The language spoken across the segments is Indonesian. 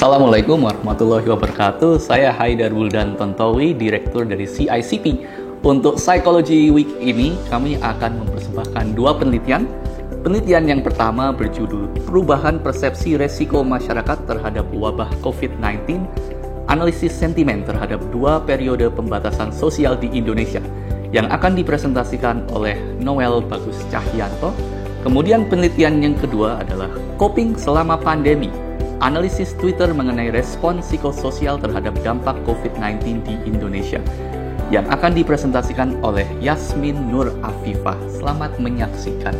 Assalamualaikum warahmatullahi wabarakatuh. Saya Haidar Buldan Tontowi, Direktur dari CICP. Untuk Psychology Week ini, kami akan mempersembahkan dua penelitian. Penelitian yang pertama berjudul Perubahan Persepsi Resiko Masyarakat Terhadap Wabah COVID-19, Analisis Sentimen Terhadap Dua Periode Pembatasan Sosial di Indonesia, yang akan dipresentasikan oleh Noel Bagus Cahyanto. Kemudian penelitian yang kedua adalah Coping Selama Pandemi, Analisis Twitter mengenai respon psikososial terhadap dampak COVID-19 di Indonesia, yang akan dipresentasikan oleh Yasmin Nur Afifah. Selamat menyaksikan.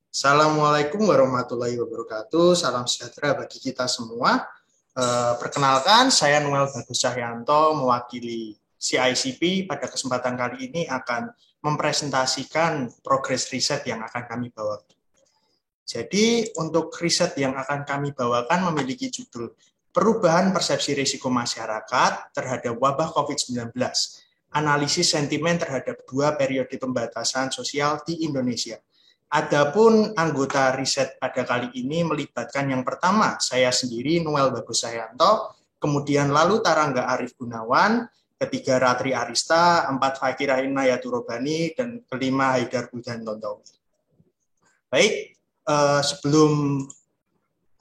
Assalamualaikum warahmatullahi wabarakatuh. Salam sejahtera bagi kita semua. Perkenalkan, saya Noel Bagus Cahyanto, mewakili CICP. Pada kesempatan kali ini akan mempresentasikan progres riset yang akan kami bawakan. Jadi, untuk riset yang akan kami bawakan memiliki judul Perubahan Persepsi Risiko Masyarakat Terhadap Wabah COVID-19, Analisis Sentimen Terhadap Dua Periode Pembatasan Sosial di Indonesia. Adapun anggota riset pada kali ini melibatkan yang pertama, saya sendiri Noel Bagus Cahyanto, kemudian lalu Tarangga Arif Gunawan, ketiga Ratri Arista, empat Fakirah Inayatur Robani, dan kelima Haidar Buldan Tontowi. Baik, sebelum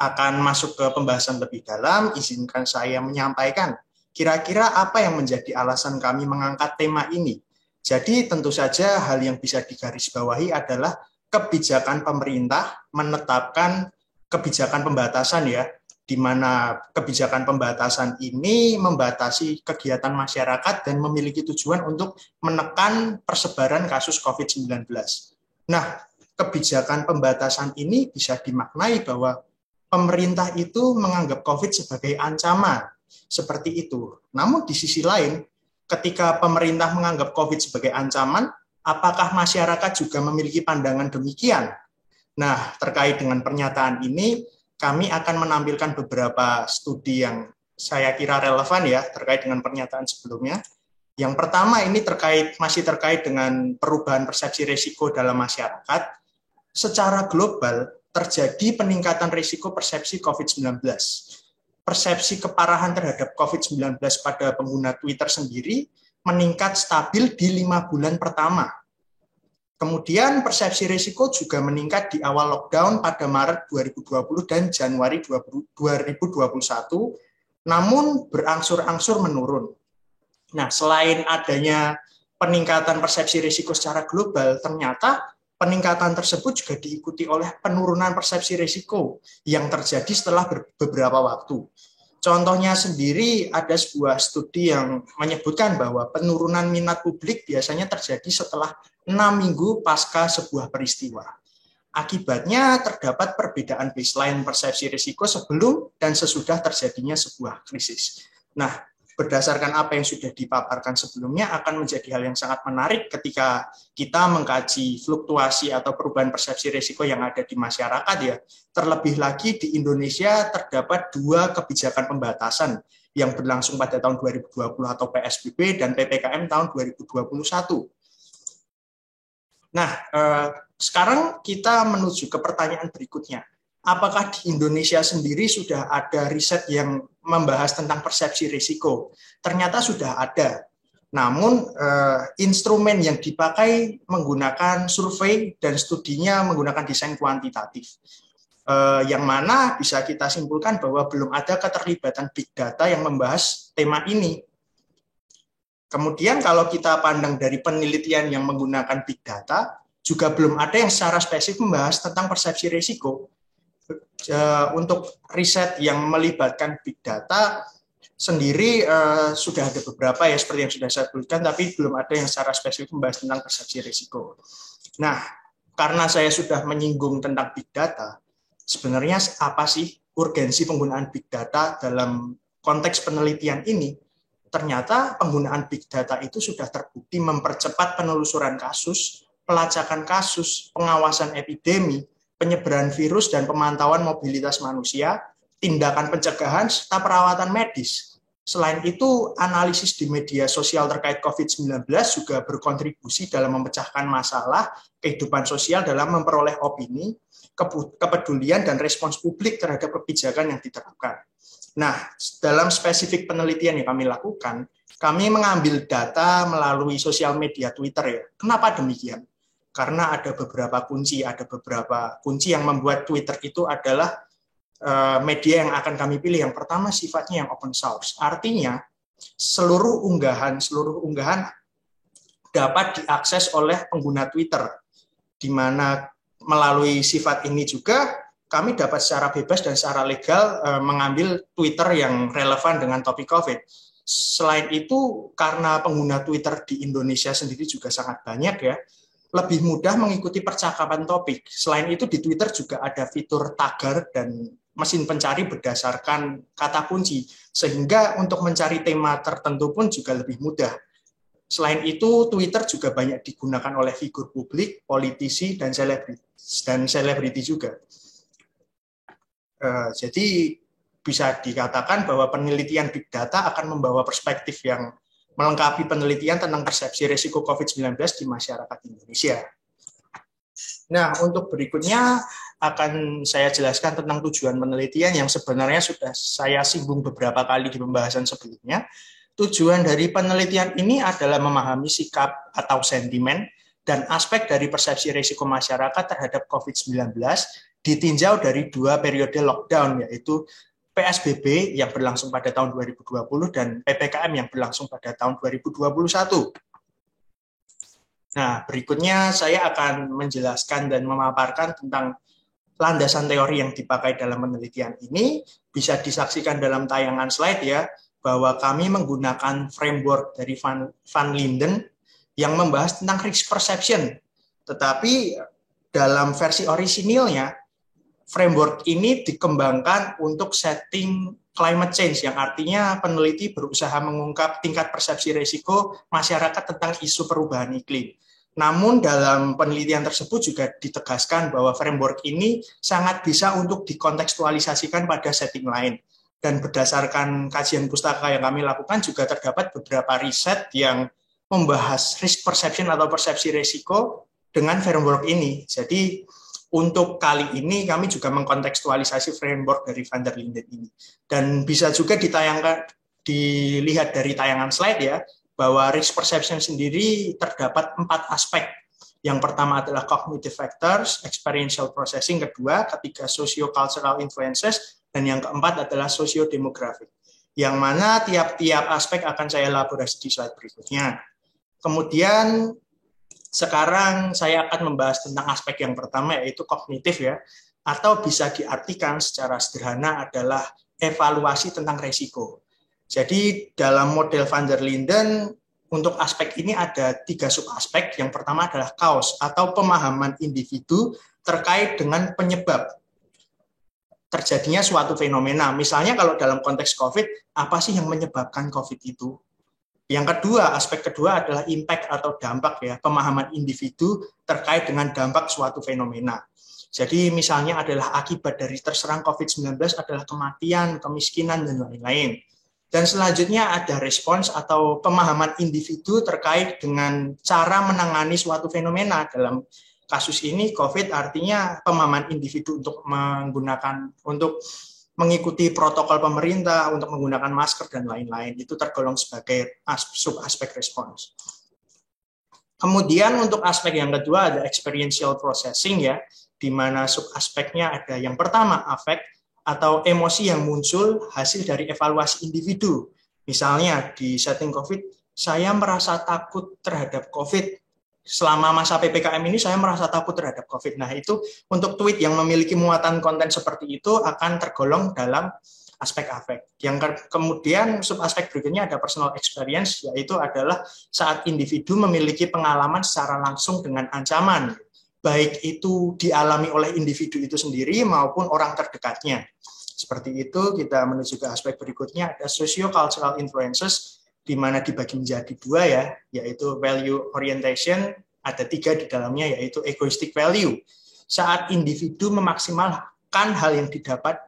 akan masuk ke pembahasan lebih dalam, izinkan saya menyampaikan kira-kira apa yang menjadi alasan kami mengangkat tema ini. Jadi tentu saja hal yang bisa digarisbawahi adalah kebijakan pemerintah menetapkan kebijakan pembatasan ya, di mana kebijakan pembatasan ini membatasi kegiatan masyarakat dan memiliki tujuan untuk menekan persebaran kasus COVID-19. Nah, kebijakan pembatasan ini bisa dimaknai bahwa pemerintah itu menganggap COVID sebagai ancaman, seperti itu. Namun di sisi lain, ketika pemerintah menganggap COVID sebagai ancaman, apakah masyarakat juga memiliki pandangan demikian? Nah, terkait dengan pernyataan ini, kami akan menampilkan beberapa studi yang saya kira relevan ya, terkait dengan pernyataan sebelumnya. Yang pertama ini masih terkait dengan perubahan persepsi risiko dalam masyarakat. Secara global, terjadi peningkatan risiko persepsi COVID-19. Persepsi keparahan terhadap COVID-19 pada pengguna Twitter sendiri meningkat stabil di 5 bulan pertama. Kemudian persepsi risiko juga meningkat di awal lockdown pada Maret 2020 dan Januari 2021, namun berangsur-angsur menurun. Nah, selain adanya peningkatan persepsi risiko secara global, ternyata peningkatan tersebut juga diikuti oleh penurunan persepsi risiko yang terjadi setelah beberapa waktu. Contohnya sendiri ada sebuah studi yang menyebutkan bahwa penurunan minat publik biasanya terjadi setelah 6 minggu pasca sebuah peristiwa. Akibatnya terdapat perbedaan baseline persepsi risiko sebelum dan sesudah terjadinya sebuah krisis. Nah, berdasarkan apa yang sudah dipaparkan sebelumnya akan menjadi hal yang sangat menarik ketika kita mengkaji fluktuasi atau perubahan persepsi risiko yang ada di masyarakat ya. Terlebih lagi di Indonesia terdapat dua kebijakan pembatasan yang berlangsung pada tahun 2020 atau PSBB dan PPKM tahun 2021. Nah, sekarang kita menuju ke pertanyaan berikutnya. Apakah di Indonesia sendiri sudah ada riset yang membahas tentang persepsi risiko? Ternyata sudah ada. Namun, instrumen yang dipakai menggunakan survei dan studinya menggunakan desain kuantitatif. Yang mana bisa kita simpulkan bahwa belum ada keterlibatan big data yang membahas tema ini. Kemudian kalau kita pandang dari penelitian yang menggunakan big data, juga belum ada yang secara spesifik membahas tentang persepsi risiko. Untuk riset yang melibatkan big data sendiri sudah ada beberapa ya seperti yang sudah saya sebutkan, tapi belum ada yang secara spesifik membahas tentang persepsi risiko. Nah, karena saya sudah menyinggung tentang big data, sebenarnya apa sih urgensi penggunaan big data dalam konteks penelitian ini? Ternyata penggunaan big data itu sudah terbukti mempercepat penelusuran kasus, pelacakan kasus, pengawasan epidemi, penyebaran virus dan pemantauan mobilitas manusia, tindakan pencegahan, serta perawatan medis. Selain itu, analisis di media sosial terkait COVID-19 juga berkontribusi dalam memecahkan masalah kehidupan sosial dalam memperoleh opini, kepedulian, dan respons publik terhadap kebijakan yang diterapkan. Nah, dalam spesifik penelitian yang kami lakukan, kami mengambil data melalui sosial media Twitter ya. Kenapa demikian? Karena ada beberapa kunci yang membuat Twitter itu adalah media yang akan kami pilih. Yang pertama sifatnya yang open source. Artinya seluruh unggahan dapat diakses oleh pengguna Twitter, di mana melalui sifat ini juga kami dapat secara bebas dan secara legal mengambil Twitter yang relevan dengan topik COVID. Selain itu, karena pengguna Twitter di Indonesia sendiri juga sangat banyak ya, lebih mudah mengikuti percakapan topik. Selain itu di Twitter juga ada fitur tagger dan mesin pencari berdasarkan kata kunci, sehingga untuk mencari tema tertentu pun juga lebih mudah. Selain itu, Twitter juga banyak digunakan oleh figur publik, politisi, dan selebriti juga. Jadi bisa dikatakan bahwa penelitian Big Data akan membawa perspektif yang melengkapi penelitian tentang persepsi risiko COVID-19 di masyarakat Indonesia. Nah, untuk berikutnya akan saya jelaskan tentang tujuan penelitian yang sebenarnya sudah saya singgung beberapa kali di pembahasan sebelumnya. Tujuan dari penelitian ini adalah memahami sikap atau sentimen dan aspek dari persepsi risiko masyarakat terhadap COVID-19 ditinjau dari dua periode lockdown, yaitu PSBB yang berlangsung pada tahun 2020 dan PPKM yang berlangsung pada tahun 2021. Nah, berikutnya saya akan menjelaskan dan memaparkan tentang landasan teori yang dipakai dalam penelitian ini. Bisa disaksikan dalam tayangan slide ya, bahwa kami menggunakan framework dari Van Linden yang membahas tentang risk perception. Tetapi dalam versi orisinilnya, framework ini dikembangkan untuk setting climate change, yang artinya peneliti berusaha mengungkap tingkat persepsi risiko masyarakat tentang isu perubahan iklim. Namun dalam penelitian tersebut juga ditegaskan bahwa framework ini sangat bisa untuk dikontekstualisasikan pada setting lain. Dan berdasarkan kajian pustaka yang kami lakukan juga terdapat beberapa riset yang membahas risk perception atau persepsi risiko dengan framework ini. Jadi untuk kali ini kami juga mengkontekstualisasi framework dari Van der Linden ini. Dan bisa juga dilihat dari tayangan slide ya, bahwa risk perception sendiri terdapat 4 aspek. Yang pertama adalah cognitive factors, experiential processing, kedua, ketiga socio-cultural influences, dan yang keempat adalah socio-demographic. Yang mana tiap-tiap aspek akan saya elaborasi di slide berikutnya. Kemudian sekarang saya akan membahas tentang aspek yang pertama, yaitu kognitif ya, atau bisa diartikan secara sederhana adalah evaluasi tentang risiko. Jadi dalam model Van der Linden, untuk aspek ini ada 3 subaspek. Yang pertama adalah cause atau pemahaman individu terkait dengan penyebab terjadinya suatu fenomena. Misalnya kalau dalam konteks COVID, apa sih yang menyebabkan COVID itu? Yang kedua, aspek kedua adalah impact atau dampak ya, pemahaman individu terkait dengan dampak suatu fenomena. Jadi misalnya adalah akibat dari terserang COVID-19 adalah kematian, kemiskinan, dan lain-lain. Dan selanjutnya ada respons atau pemahaman individu terkait dengan cara menangani suatu fenomena. Dalam kasus ini COVID artinya pemahaman individu untuk mengikuti protokol pemerintah, untuk menggunakan masker dan lain-lain. Itu tergolong sebagai subaspek respons. Kemudian untuk aspek yang kedua ada experiential processing ya, di mana subaspeknya ada yang pertama affect atau emosi yang muncul hasil dari evaluasi individu. Misalnya di setting COVID, saya merasa takut terhadap COVID. Selama masa PPKM ini saya merasa takut terhadap COVID. Nah itu untuk tweet yang memiliki muatan konten seperti itu akan tergolong dalam aspek afek. Yang kemudian subaspek berikutnya ada personal experience, yaitu adalah saat individu memiliki pengalaman secara langsung dengan ancaman, baik itu dialami oleh individu itu sendiri maupun orang terdekatnya. Seperti itu, kita menuju ke aspek berikutnya, ada socio-cultural influences, di mana dibagi menjadi 2 ya, yaitu value orientation, ada 3 di dalamnya, yaitu egoistic value. Saat individu memaksimalkan hal yang didapat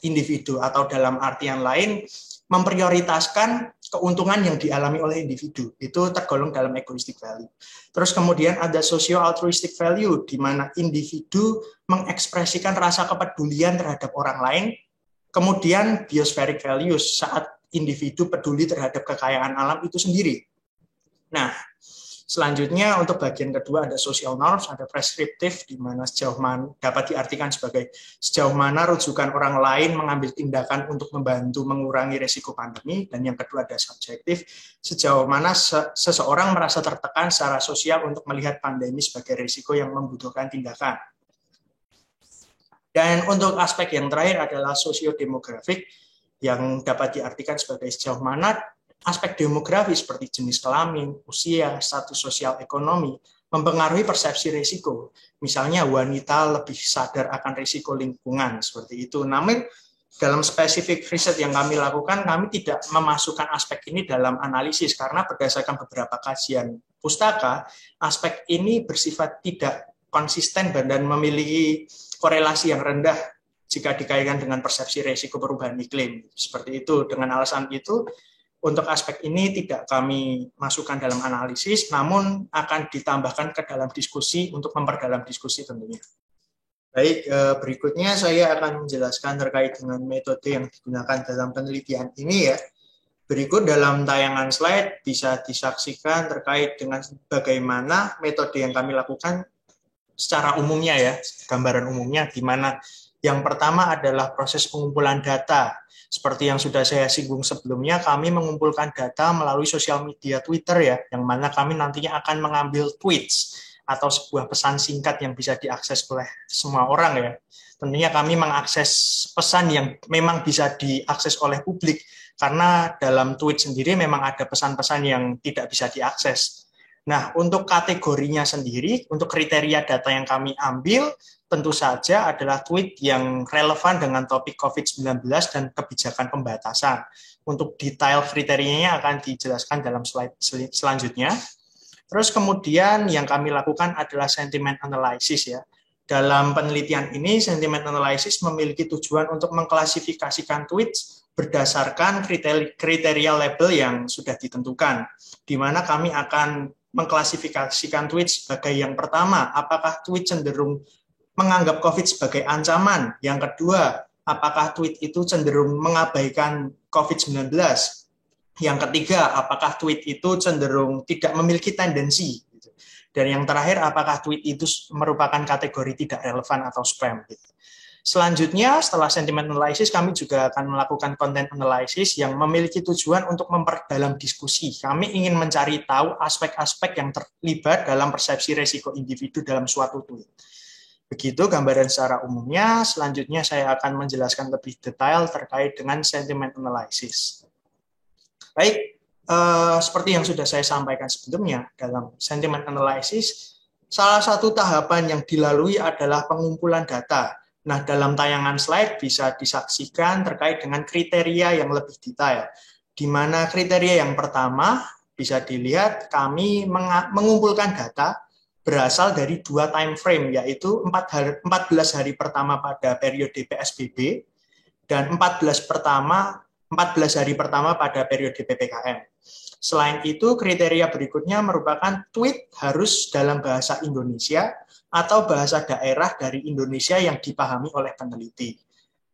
individu, atau dalam artian lain memprioritaskan keuntungan yang dialami oleh individu. Itu tergolong dalam egoistic value. Terus kemudian ada socio-altruistic value, di mana individu mengekspresikan rasa kepedulian terhadap orang lain. Kemudian biospheric values, saat individu peduli terhadap kekayaan alam itu sendiri. Nah, selanjutnya untuk bagian kedua ada social norms, ada preskriptif, di mana sejauh mana dapat diartikan sebagai sejauh mana rujukan orang lain mengambil tindakan untuk membantu mengurangi risiko pandemi, dan yang kedua ada subjektif, sejauh mana seseorang merasa tertekan secara sosial untuk melihat pandemi sebagai risiko yang membutuhkan tindakan. Dan untuk aspek yang terakhir adalah sosiodemografik, yang dapat diartikan sebagai sejauh mana aspek demografi seperti jenis kelamin, usia, status sosial ekonomi mempengaruhi persepsi risiko. Misalnya wanita lebih sadar akan risiko lingkungan, seperti itu. Namun dalam spesifik riset yang kami lakukan, kami tidak memasukkan aspek ini dalam analisis, karena berdasarkan beberapa kajian pustaka, aspek ini bersifat tidak konsisten dan memiliki korelasi yang rendah jika dikaitkan dengan persepsi risiko perubahan iklim. Seperti itu. Dengan alasan itu, untuk aspek ini tidak kami masukkan dalam analisis, namun akan ditambahkan ke dalam diskusi untuk memperdalam diskusi tentunya. Baik, berikutnya saya akan menjelaskan terkait dengan metode yang digunakan dalam penelitian ini ya. Berikut dalam tayangan slide bisa disaksikan terkait dengan bagaimana metode yang kami lakukan secara umumnya ya, gambaran umumnya, di mana yang pertama adalah proses pengumpulan data. Seperti yang sudah saya singgung sebelumnya, kami mengumpulkan data melalui sosial media Twitter ya, yang mana kami nantinya akan mengambil tweets atau sebuah pesan singkat yang bisa diakses oleh semua orang ya. Tentunya kami mengakses pesan yang memang bisa diakses oleh publik, karena dalam tweet sendiri memang ada pesan-pesan yang tidak bisa diakses. Nah, untuk kategorinya sendiri, untuk kriteria data yang kami ambil, tentu saja adalah tweet yang relevan dengan topik COVID-19 dan kebijakan pembatasan. Untuk detail kriterianya akan dijelaskan dalam slide selanjutnya. Terus kemudian yang kami lakukan adalah sentiment analysis ya. Dalam penelitian ini, sentiment analysis memiliki tujuan untuk mengklasifikasikan tweets berdasarkan kriteria label yang sudah ditentukan, di mana kami akan mengklasifikasikan tweet sebagai yang pertama, apakah tweet cenderung menganggap COVID sebagai ancaman. Yang kedua, apakah tweet itu cenderung mengabaikan COVID-19. Yang ketiga, apakah tweet itu cenderung tidak memiliki tendensi. Dan yang terakhir, apakah tweet itu merupakan kategori tidak relevan atau spam. Selanjutnya, setelah sentiment analysis, kami juga akan melakukan content analysis yang memiliki tujuan untuk memperdalam diskusi. Kami ingin mencari tahu aspek-aspek yang terlibat dalam persepsi risiko individu dalam suatu tweet. Begitu gambaran secara umumnya. Selanjutnya saya akan menjelaskan lebih detail terkait dengan sentiment analysis. Baik, seperti yang sudah saya sampaikan sebelumnya, dalam sentiment analysis, salah satu tahapan yang dilalui adalah pengumpulan data. Nah, dalam tayangan slide bisa disaksikan terkait dengan kriteria yang lebih detail. Di mana kriteria yang pertama bisa dilihat kami mengumpulkan data berasal dari 2 time frame, yaitu 14 hari pertama pada periode PSBB dan 14 hari pertama pada periode PPKM. Selain itu, kriteria berikutnya merupakan tweet harus dalam bahasa Indonesia atau bahasa daerah dari Indonesia yang dipahami oleh peneliti.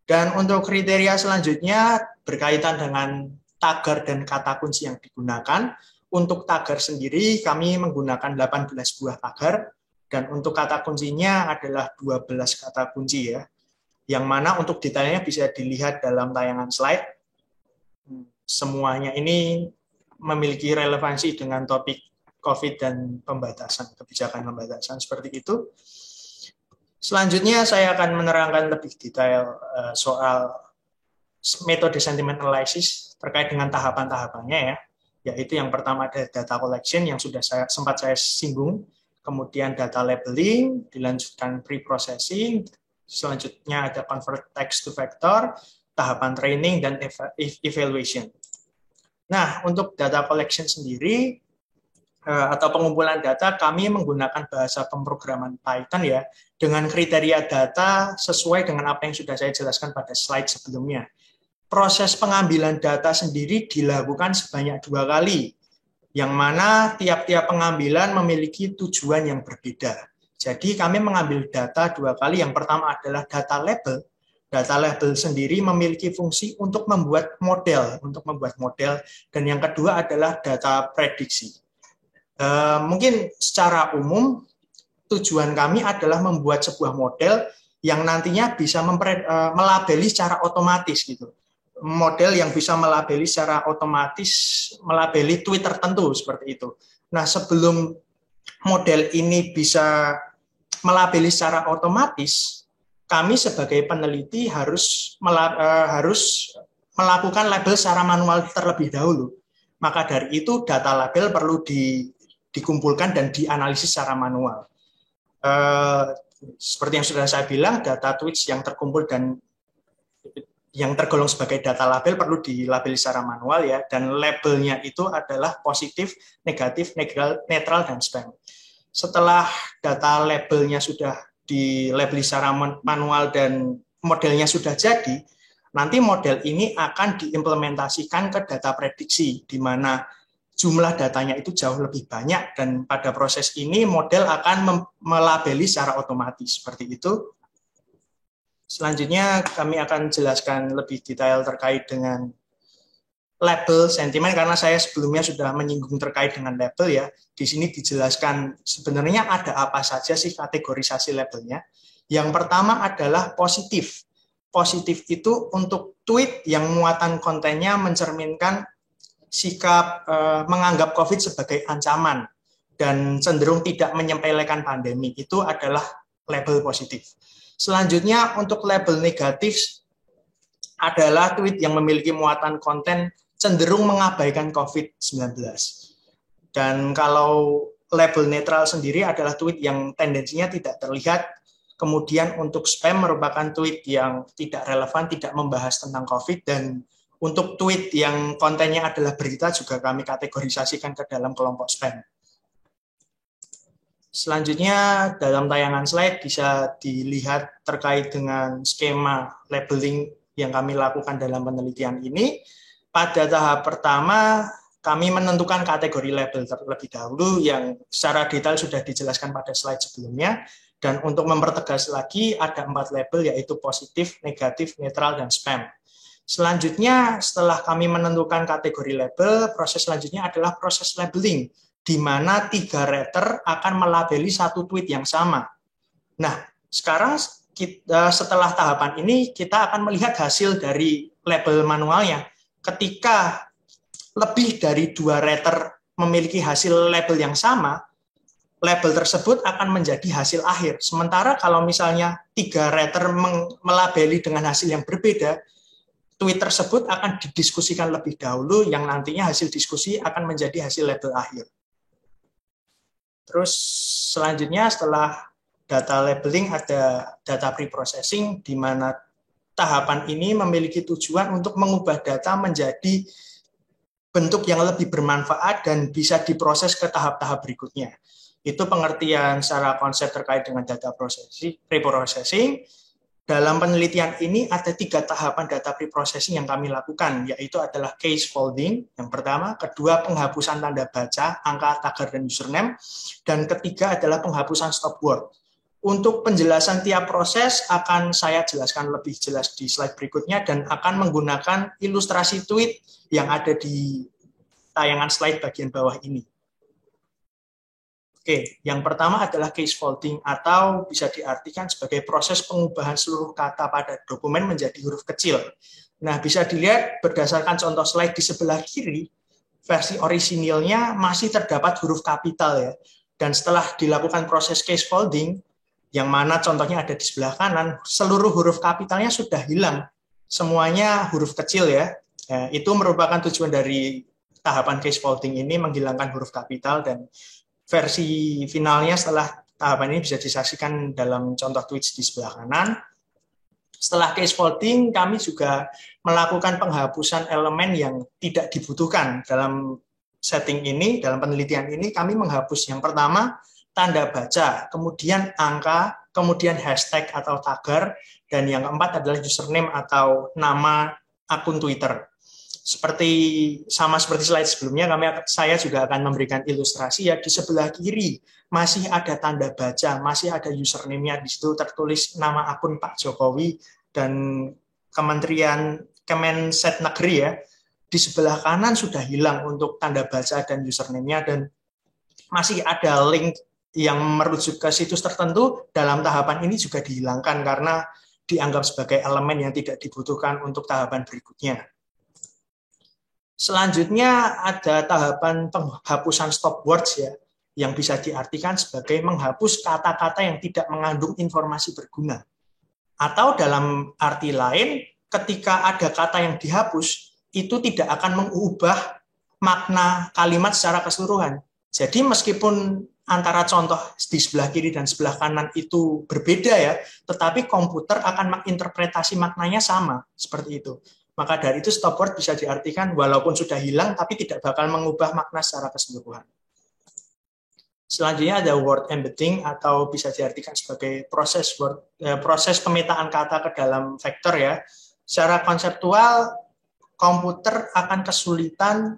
Dan untuk kriteria selanjutnya berkaitan dengan tagar dan kata kunci yang digunakan. Untuk tagar sendiri kami menggunakan 18 buah tagar, dan untuk kata kuncinya adalah 12 kata kunci ya. Yang mana untuk detailnya bisa dilihat dalam tayangan slide. Semuanya ini memiliki relevansi dengan topik COVID dan pembatasan, kebijakan pembatasan seperti itu. Selanjutnya saya akan menerangkan lebih detail soal metode sentiment analysis terkait dengan tahapan-tahapannya ya. Yaitu yang pertama ada data collection yang sudah sempat saya singgung, kemudian data labeling, dilanjutkan pre-processing, selanjutnya ada convert text to vector, tahapan training dan evaluation. Nah, untuk data collection sendiri, atau pengumpulan data, kami menggunakan bahasa pemrograman Python ya, dengan kriteria data sesuai dengan apa yang sudah saya jelaskan pada slide sebelumnya. Proses pengambilan data sendiri dilakukan sebanyak 2 kali, yang mana tiap-tiap pengambilan memiliki tujuan yang berbeda. Jadi kami mengambil data 2 kali. Yang pertama adalah data label. Data label sendiri memiliki fungsi untuk membuat model, dan yang kedua adalah data prediksi. Mungkin secara umum tujuan kami adalah membuat sebuah model yang nantinya bisa melabeli secara otomatis gitu. Model yang bisa melabeli secara otomatis, melabeli tweet tertentu seperti itu. Nah, sebelum model ini bisa melabeli secara otomatis, kami sebagai peneliti harus melakukan label secara manual terlebih dahulu. Maka dari itu data label perlu dikumpulkan dan dianalisis secara manual. Seperti yang sudah saya bilang, data tweets yang terkumpul dan yang tergolong sebagai data label perlu dilabeli secara manual ya, dan labelnya itu adalah positif, negatif, netral, dan spam. Setelah data labelnya sudah dilabeli secara manual dan modelnya sudah jadi, nanti model ini akan diimplementasikan ke data prediksi, di mana jumlah datanya itu jauh lebih banyak, dan pada proses ini model akan melabeli secara otomatis seperti itu. Selanjutnya kami akan jelaskan lebih detail terkait dengan label sentimen, karena saya sebelumnya sudah menyinggung terkait dengan label ya. Di sini dijelaskan sebenarnya ada apa saja sih kategorisasi labelnya. Yang pertama adalah positif. Positif itu untuk tweet yang muatan kontennya mencerminkan sikap menganggap COVID sebagai ancaman dan cenderung tidak menyepelekan pandemi. Itu adalah label positif. Selanjutnya untuk label negatif adalah tweet yang memiliki muatan konten cenderung mengabaikan COVID-19. Dan kalau label netral sendiri adalah tweet yang tendensinya tidak terlihat. Kemudian untuk spam merupakan tweet yang tidak relevan, tidak membahas tentang COVID, dan untuk tweet yang kontennya adalah berita juga kami kategorisasikan ke dalam kelompok spam. Selanjutnya dalam tayangan slide bisa dilihat terkait dengan skema labeling yang kami lakukan dalam penelitian ini. Pada tahap pertama kami menentukan kategori label terlebih dahulu yang secara detail sudah dijelaskan pada slide sebelumnya. Dan untuk mempertegas lagi ada 4 label, yaitu positif, negatif, netral, dan spam. Selanjutnya, setelah kami menentukan kategori label, proses selanjutnya adalah proses labeling, di mana 3 writer akan melabeli satu tweet yang sama. Nah, sekarang setelah tahapan ini, kita akan melihat hasil dari label manualnya. Ketika lebih dari 2 writer memiliki hasil label yang sama, label tersebut akan menjadi hasil akhir. Sementara kalau misalnya 3 writer melabeli dengan hasil yang berbeda, tweet tersebut akan didiskusikan lebih dahulu, yang nantinya hasil diskusi akan menjadi hasil label akhir. Terus selanjutnya setelah data labeling ada data preprocessing, di mana tahapan ini memiliki tujuan untuk mengubah data menjadi bentuk yang lebih bermanfaat dan bisa diproses ke tahap-tahap berikutnya. Itu pengertian secara konsep terkait dengan data preprocessing. Dalam penelitian ini ada 3 tahapan data preprocessing yang kami lakukan, yaitu adalah case folding, yang pertama, kedua penghapusan tanda baca, angka tagar dan username, dan ketiga adalah penghapusan stop word. Untuk penjelasan tiap proses akan saya jelaskan lebih jelas di slide berikutnya dan akan menggunakan ilustrasi tweet yang ada di tayangan slide bagian bawah ini. Oke, yang pertama adalah case folding, atau bisa diartikan sebagai proses pengubahan seluruh kata pada dokumen menjadi huruf kecil. Nah, bisa dilihat berdasarkan contoh slide di sebelah kiri, versi orisinilnya masih terdapat huruf kapital ya. Dan setelah dilakukan proses case folding, yang mana contohnya ada di sebelah kanan, seluruh huruf kapitalnya sudah hilang. Semuanya huruf kecil ya. Itu merupakan tujuan dari tahapan case folding ini, menghilangkan huruf kapital, dan versi finalnya setelah tahapan ini bisa disaksikan dalam contoh tweets di sebelah kanan. Setelah case folding, kami juga melakukan penghapusan elemen yang tidak dibutuhkan dalam setting ini, dalam penelitian ini kami menghapus yang pertama tanda baca, kemudian angka, kemudian hashtag atau tagar, dan yang keempat adalah username atau nama akun Twitter. Sama seperti slide sebelumnya, saya juga akan memberikan ilustrasi ya. Di sebelah kiri masih ada tanda baca, masih ada username-nya, di situ tertulis nama akun Pak Jokowi dan Kementerian Kemensetnegeri ya. Di sebelah kanan sudah hilang untuk tanda baca dan username-nya, dan masih ada link yang merujuk ke situs tertentu. Dalam tahapan ini juga dihilangkan karena dianggap sebagai elemen yang tidak dibutuhkan untuk tahapan berikutnya. Selanjutnya ada tahapan penghapusan stop words ya, yang bisa diartikan sebagai menghapus kata-kata yang tidak mengandung informasi berguna. Atau dalam arti lain, ketika ada kata yang dihapus, itu tidak akan mengubah makna kalimat secara keseluruhan. Jadi meskipun antara contoh di sebelah kiri dan sebelah kanan itu berbeda ya, tetapi komputer akan menginterpretasi maknanya sama, seperti itu. Maka dari itu stop word bisa diartikan walaupun sudah hilang, tapi tidak bakal mengubah makna secara keseluruhan. Selanjutnya ada word embedding atau bisa diartikan sebagai proses pemetaan kata ke dalam vektor ya. Secara konseptual, komputer akan kesulitan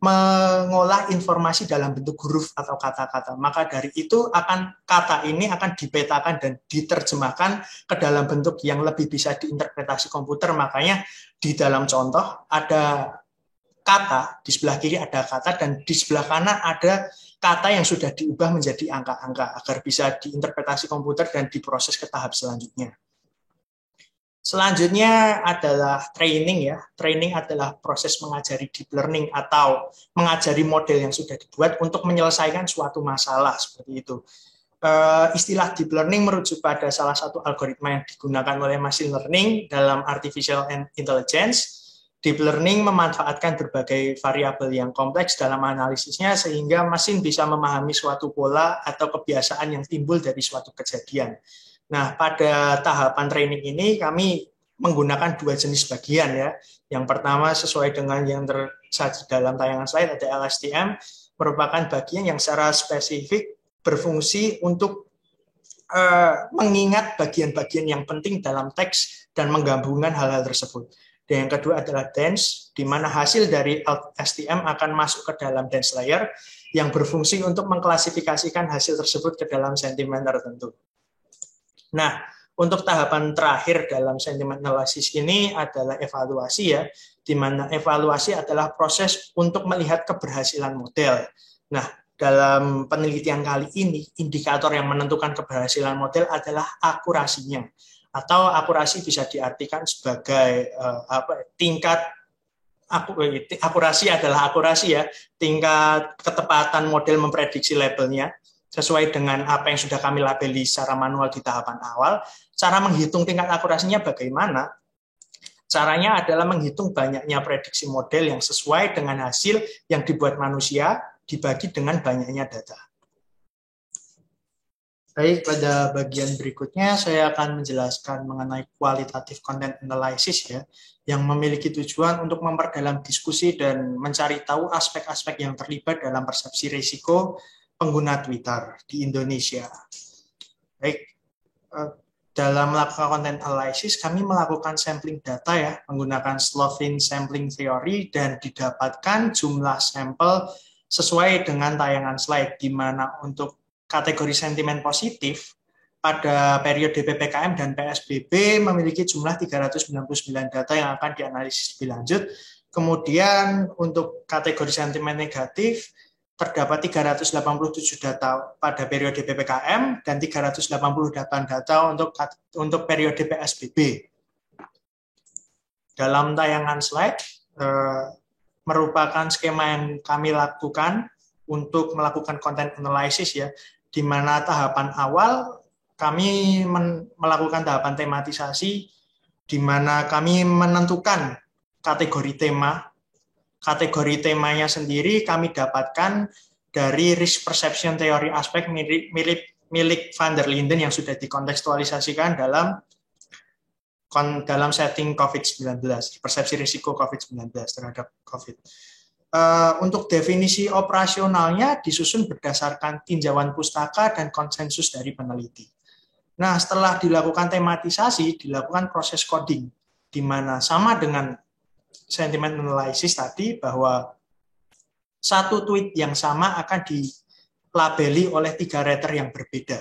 mengolah informasi dalam bentuk huruf atau kata-kata. Maka dari itu kata ini akan dipetakan dan diterjemahkan ke dalam bentuk yang lebih bisa diinterpretasi komputer. Makanya di dalam contoh ada kata, di sebelah kiri ada kata, dan di sebelah kanan ada kata yang sudah diubah menjadi angka-angka agar bisa diinterpretasi komputer dan diproses ke tahap selanjutnya. Selanjutnya adalah training ya. Training adalah proses mengajari deep learning atau mengajari model yang sudah dibuat untuk menyelesaikan suatu masalah seperti itu. Istilah deep learning merujuk pada salah satu algoritma yang digunakan oleh machine learning dalam artificial intelligence. Deep learning memanfaatkan berbagai variabel yang kompleks dalam analisisnya sehingga mesin bisa memahami suatu pola atau kebiasaan yang timbul dari suatu kejadian. Nah, pada tahapan training ini kami menggunakan dua jenis bagian ya. Yang pertama sesuai dengan yang tersaji dalam tayangan slide ada LSTM, merupakan bagian yang secara spesifik berfungsi untuk mengingat bagian-bagian yang penting dalam teks dan menggabungkan hal-hal tersebut. Dan yang kedua adalah dense, di mana hasil dari LSTM akan masuk ke dalam dense layer yang berfungsi untuk mengklasifikasikan hasil tersebut ke dalam sentimen tertentu. Nah, untuk tahapan terakhir dalam sentiment analysis ini adalah evaluasi ya, di mana evaluasi adalah proses untuk melihat keberhasilan model. Nah, dalam penelitian kali ini, indikator yang menentukan keberhasilan model adalah akurasinya. Atau akurasi bisa diartikan sebagai tingkat akurasi adalah akurasi ya, tingkat ketepatan model memprediksi labelnya sesuai dengan apa yang sudah kami labeli secara manual di tahapan awal. Cara menghitung tingkat akurasinya bagaimana? Caranya adalah menghitung banyaknya prediksi model yang sesuai dengan hasil yang dibuat manusia dibagi dengan banyaknya data. Baik, pada bagian berikutnya saya akan menjelaskan mengenai qualitative content analysis ya, yang memiliki tujuan untuk memperdalam diskusi dan mencari tahu aspek-aspek yang terlibat dalam persepsi risiko pengguna Twitter di Indonesia. Baik, dalam melakukan content analysis, kami melakukan sampling data ya, menggunakan Slovin sampling theory dan didapatkan jumlah sampel sesuai dengan tayangan slide, di mana untuk kategori sentimen positif pada periode PPKM dan PSBB memiliki jumlah 399 data yang akan dianalisis lebih lanjut. Kemudian untuk kategori sentimen negatif terdapat 387 data pada periode PPKM dan 388 data untuk periode PSBB. Dalam tayangan slide merupakan skema yang kami lakukan untuk melakukan content analysis ya, di mana tahapan awal kami melakukan tahapan tematisasi, di mana kami menentukan kategori tema. Kategori temanya sendiri kami dapatkan dari risk perception theory aspek milik Van der Linden yang sudah dikontekstualisasikan dalam setting COVID-19, persepsi risiko COVID-19 terhadap COVID. Untuk definisi operasionalnya disusun berdasarkan tinjauan pustaka dan konsensus dari peneliti. Nah, setelah dilakukan tematisasi, dilakukan proses coding, di mana sama dengan sentiment analysis tadi, bahwa satu tweet yang sama akan dilabeli oleh 3 rater yang berbeda.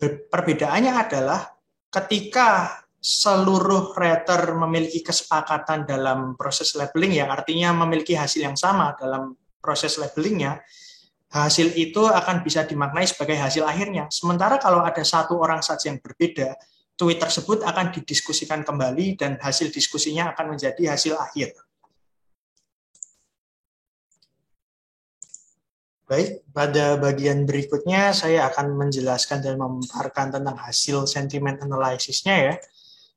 Perbedaannya adalah ketika seluruh rater memiliki kesepakatan dalam proses labeling, yang artinya memiliki hasil yang sama dalam proses labelingnya, hasil itu akan bisa dimaknai sebagai hasil akhirnya. Sementara kalau ada satu orang saja yang berbeda, tweet tersebut akan didiskusikan kembali dan hasil diskusinya akan menjadi hasil akhir. Baik, pada bagian berikutnya saya akan menjelaskan dan memaparkan tentang hasil sentiment analysis-nya ya.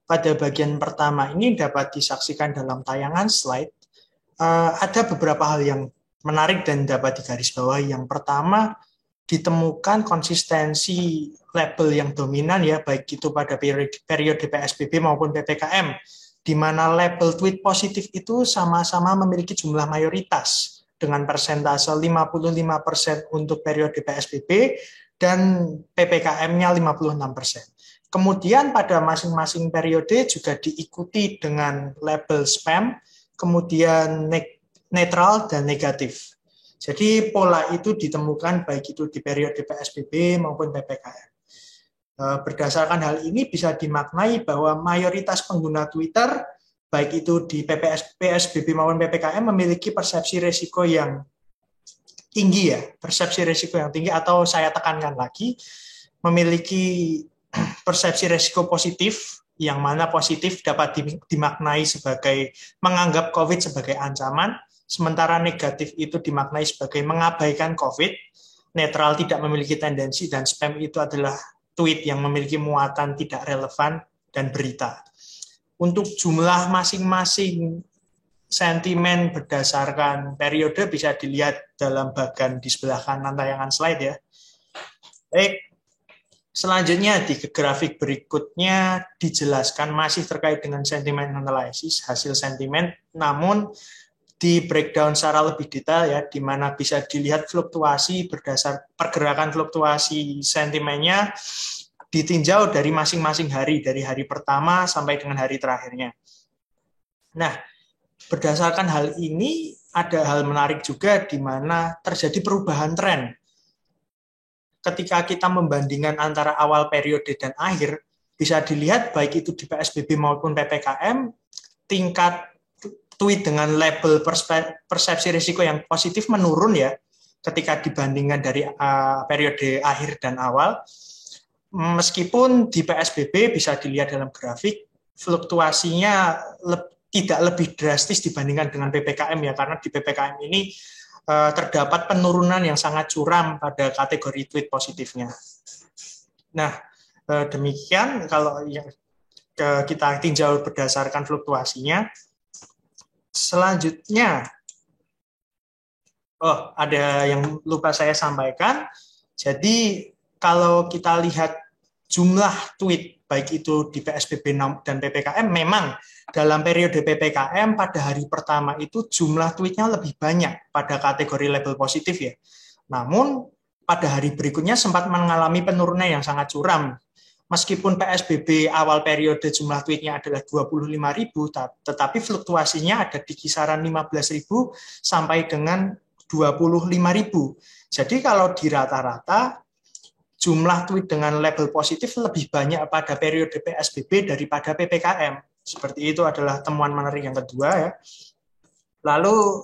Pada bagian pertama ini dapat disaksikan dalam tayangan slide. Ada beberapa hal yang menarik dan dapat digarisbawahi. Yang pertama, ditemukan konsistensi label yang dominan ya, baik itu pada periode PSBB maupun PPKM, di mana label tweet positif itu sama-sama memiliki jumlah mayoritas dengan persentase 55% untuk periode PSBB dan PPKM-nya 56%. Kemudian pada masing-masing periode juga diikuti dengan label spam, kemudian netral dan negatif. Jadi pola itu ditemukan baik itu di periode PSBB maupun PPKM. Berdasarkan hal ini bisa dimaknai bahwa mayoritas pengguna Twitter, baik itu di PSBB maupun PPKM, memiliki persepsi risiko yang tinggi ya, persepsi risiko yang tinggi, atau saya tekankan lagi, memiliki persepsi risiko positif, yang mana positif dapat dimaknai sebagai menganggap COVID sebagai ancaman, sementara negatif itu dimaknai sebagai mengabaikan COVID, netral tidak memiliki tendensi, dan spam itu adalah tweet yang memiliki muatan tidak relevan dan berita. Untuk jumlah masing-masing sentimen berdasarkan periode bisa dilihat dalam bagian di sebelah kanan tayangan slide ya. Baik, selanjutnya di grafik berikutnya dijelaskan masih terkait dengan sentiment analysis, hasil sentimen, namun di breakdown secara lebih detail ya, di mana bisa dilihat fluktuasi berdasar pergerakan fluktuasi sentimennya ditinjau dari masing-masing hari, dari hari pertama sampai dengan hari terakhirnya. Nah, berdasarkan hal ini ada hal menarik juga di mana terjadi perubahan tren. Ketika kita membandingkan antara awal periode dan akhir, bisa dilihat baik itu di PSBB maupun PPKM, tingkat tweet dengan label persepsi risiko yang positif menurun ya, ketika dibandingkan dari periode akhir dan awal. Meskipun di PSBB bisa dilihat dalam grafik, fluktuasinya tidak lebih drastis dibandingkan dengan PPKM ya, karena di PPKM ini terdapat penurunan yang sangat curam pada kategori tweet positifnya. Nah, demikian kalau kita tinjau berdasarkan fluktuasinya. Selanjutnya, ada yang lupa saya sampaikan. Jadi kalau kita lihat jumlah tweet baik itu di PSBB dan PPKM, memang dalam periode PPKM pada hari pertama itu jumlah tweetnya lebih banyak pada kategori label positif ya. Namun pada hari berikutnya sempat mengalami penurunan yang sangat curam. Meskipun PSBB awal periode jumlah tweetnya adalah 25.000, tetapi fluktuasinya ada di kisaran 15.000 sampai dengan 25.000. Jadi kalau di rata-rata jumlah tweet dengan label positif lebih banyak pada periode PSBB daripada PPKM. Seperti itu adalah temuan menarik yang kedua ya. Lalu